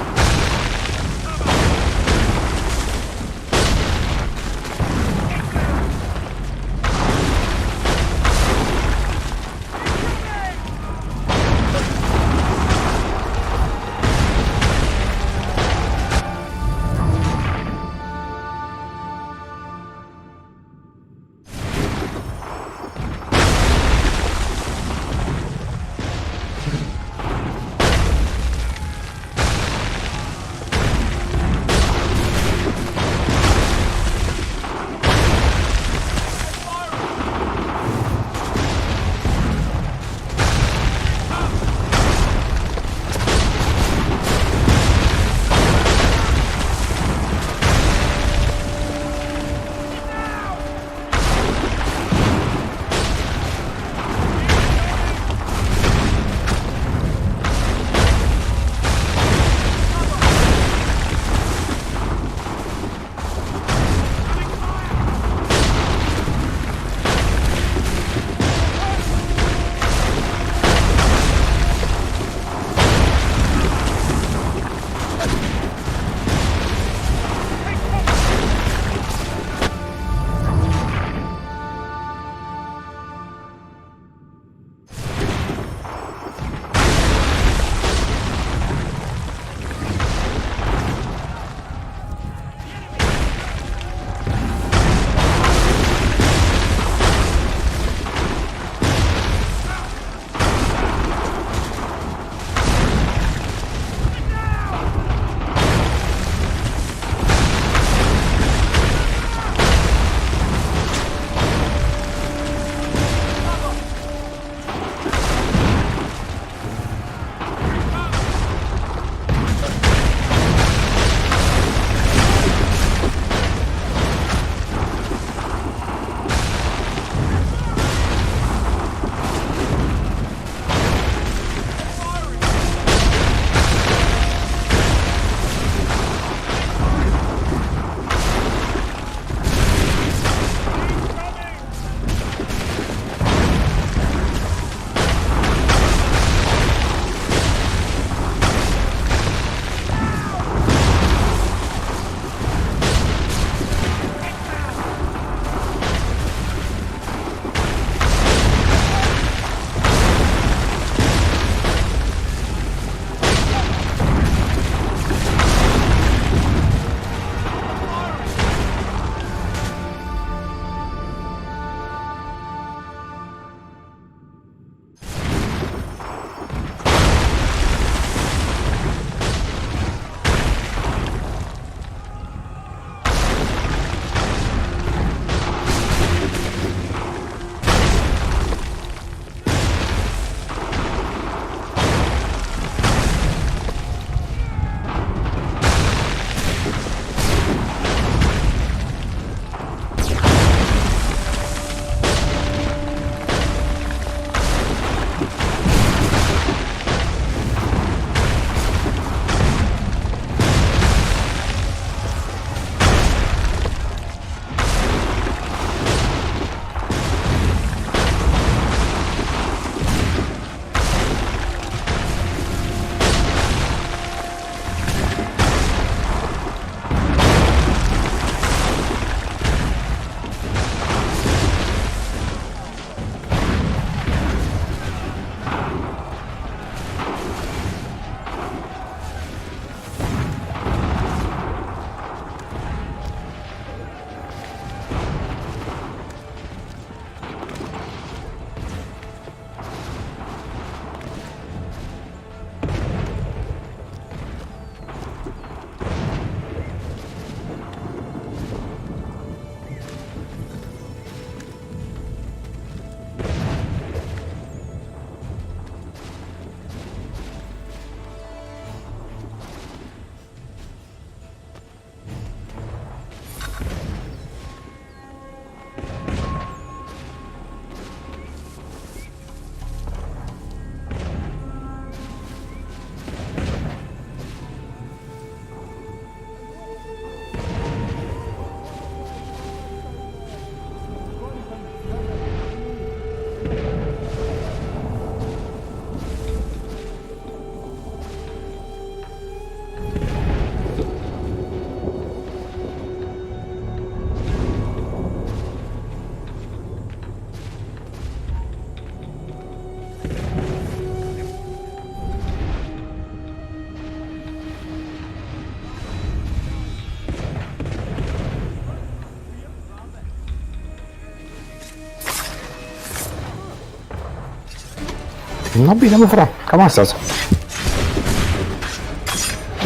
No bine, mă, frate, cam asta.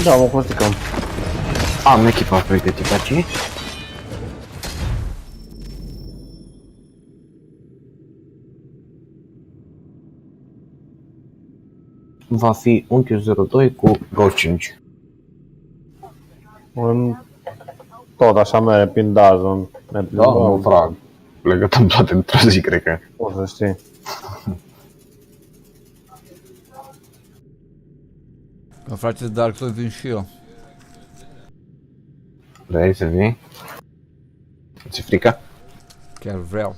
Da, mă, cum sticăm. Am echipa pregătită aici. Va fi unchiul 02 cu Go 5. Tot așa mere prin Dazon. Da, mă, frate. Legătăm toate într-o zi, cred că. O să știi. Că frate, Dark Souls vin și eu. Vrei să vii? Ți-e frică? Chiar vreau.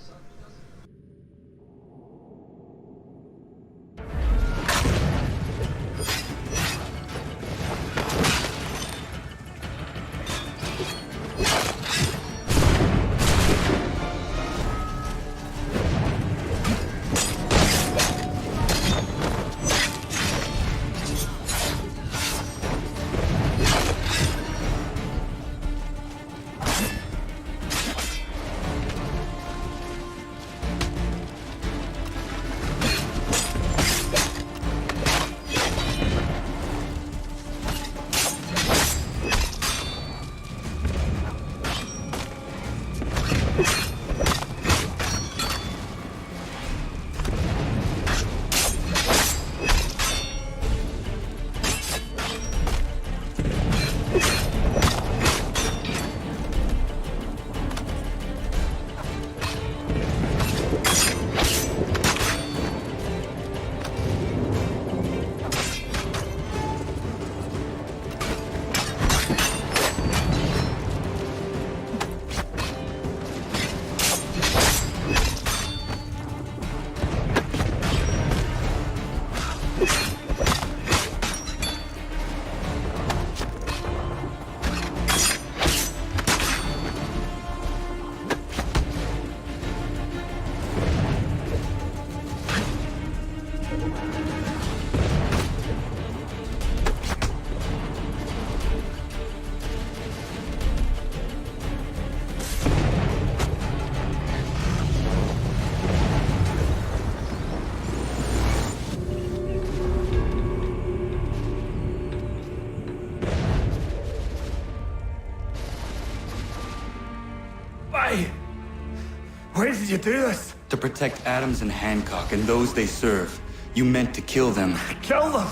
Why did you do this? To protect Adams and Hancock and those they serve. You meant to kill them. Kill them?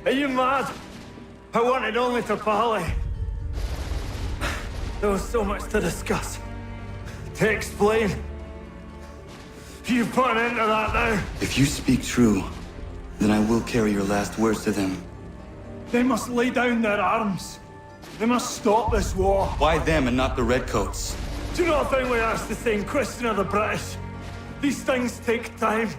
Are you mad? I wanted only to parley. There was so much to discuss, to explain. You put an end to that now. If you speak true, then I will carry your last words to them. They must lay down their arms. They must stop this war. Why them and not the Redcoats? Do you not think we asked the same question of the British? These things take time.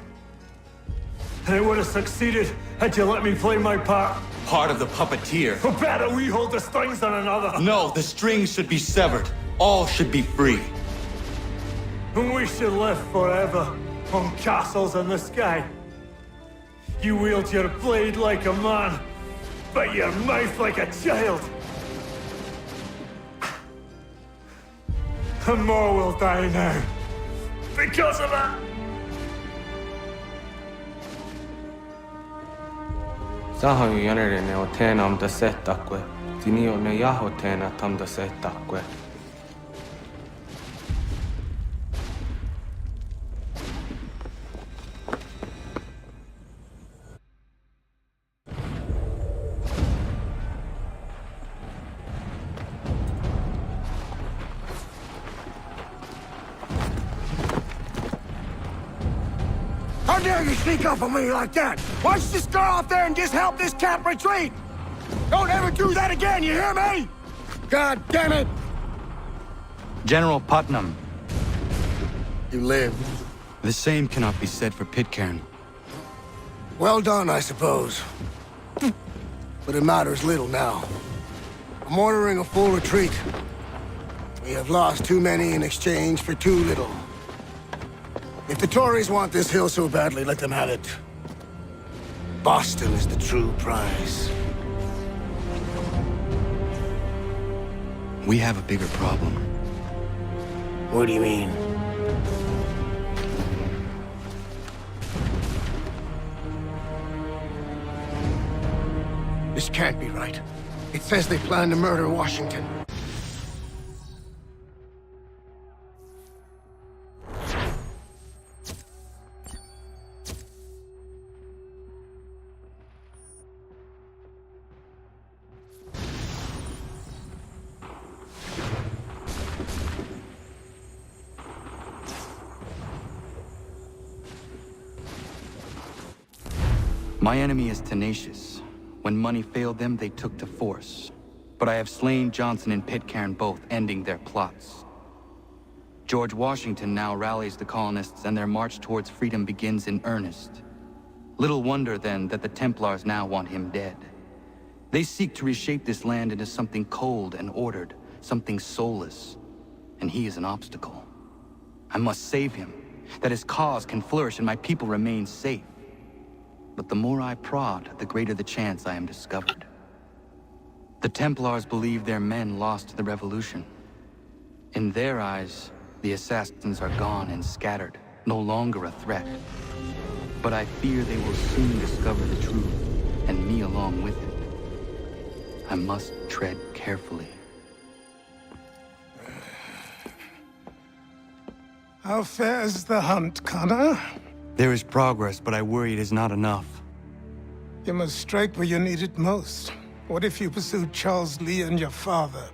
And it would have succeeded had you let me play my part. Part of the puppeteer. Or better, we hold the strings on another. No, the strings should be severed. All should be free. And we should live forever on castles in the sky. You wield your blade like a man, but your mouth like a child. And more will die now. Because of it! Sahoin jänerene o teena am da settakwe. Tini o ne jaho teena tam da settakwe. How dare you sneak up on me like that? Why don't you just go out there and just help this camp retreat? Don't ever do that again, you hear me? God damn it! General Putnam. You live. The same cannot be said for Pitcairn. Well done, I suppose. But it matters little now. I'm ordering a full retreat. We have lost too many in exchange for too little. If the Tories want this hill so badly, let them have it. Boston is the true prize. We have a bigger problem. What do you mean? This can't be right. It says they plan to murder Washington. My enemy is tenacious. When money failed them, they took to force. But I have slain Johnson and Pitcairn both, ending their plots. George Washington now rallies the colonists, and their march towards freedom begins in earnest. Little wonder, then, that the Templars now want him dead. They seek to reshape this land into something cold and ordered, something soulless. And he is an obstacle. I must save him, that his cause can flourish and my people remain safe. But the more I prod, the greater the chance I am discovered. The Templars believe their men lost the revolution. In their eyes, the assassins are gone and scattered, no longer a threat. But I fear they will soon discover the truth, and me along with it. I must tread carefully. How fares the hunt, Connor? There is progress, but I worry it is not enough. You must strike where you need it most. What if you pursued Charles Lee and your father?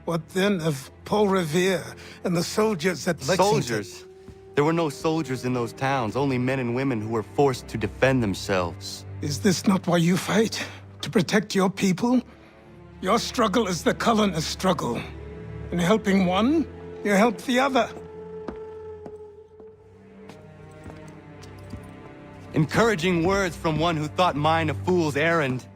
What then of Paul Revere and the soldiers at Lexington? Soldiers? There were no soldiers in those towns, only men and women who were forced to defend themselves. Is this not why you fight? To protect your people? Your struggle is the colonist struggle. In helping one, you help the other. Encouraging words from one who thought mine a fool's errand.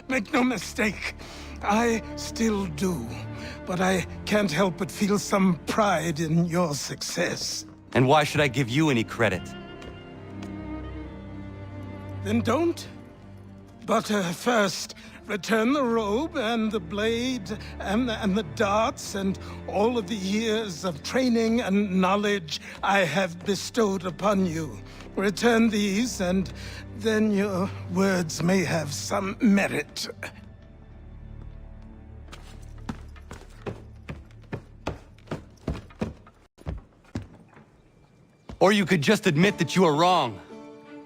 Make no mistake, I still do. But I can't help but feel some pride in your success. And why should I give you any credit? Then don't. But first, return the robe and the blade and the darts and all of the years of training and knowledge I have bestowed upon you. Return these, and then your words may have some merit. Or you could just admit that you are wrong.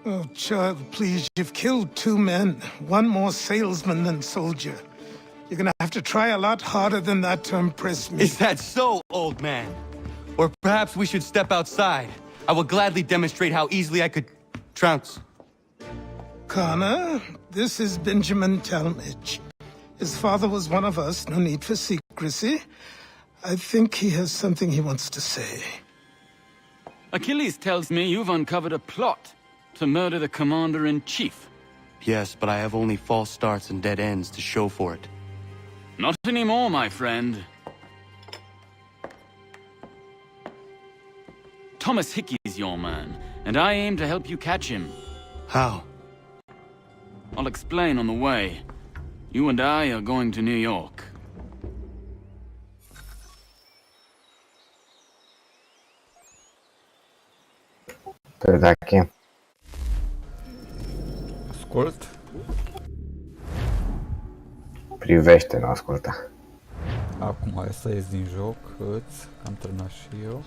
Oh, child, please, you've killed 2 men. One more salesman than soldier. You're gonna have to try a lot harder than that to impress me. Is that so, old man? Or perhaps we should step outside. I will gladly demonstrate how easily I could trounce. Connor, this is Benjamin Talmadge. His father was one of us, no need for secrecy. I think he has something he wants to say. Achilles tells me you've uncovered a plot to murder the Commander-in-Chief. Yes, but I have only false starts and dead ends to show for it. Not anymore, my friend. Thomas Hickey's your man, and I aim to help you catch him. How? I'll explain on the way. You and I are going to New York. Aqui. Ascult. Privește, nu asculta. Acum hai să ies din joc, că am terminat și eu.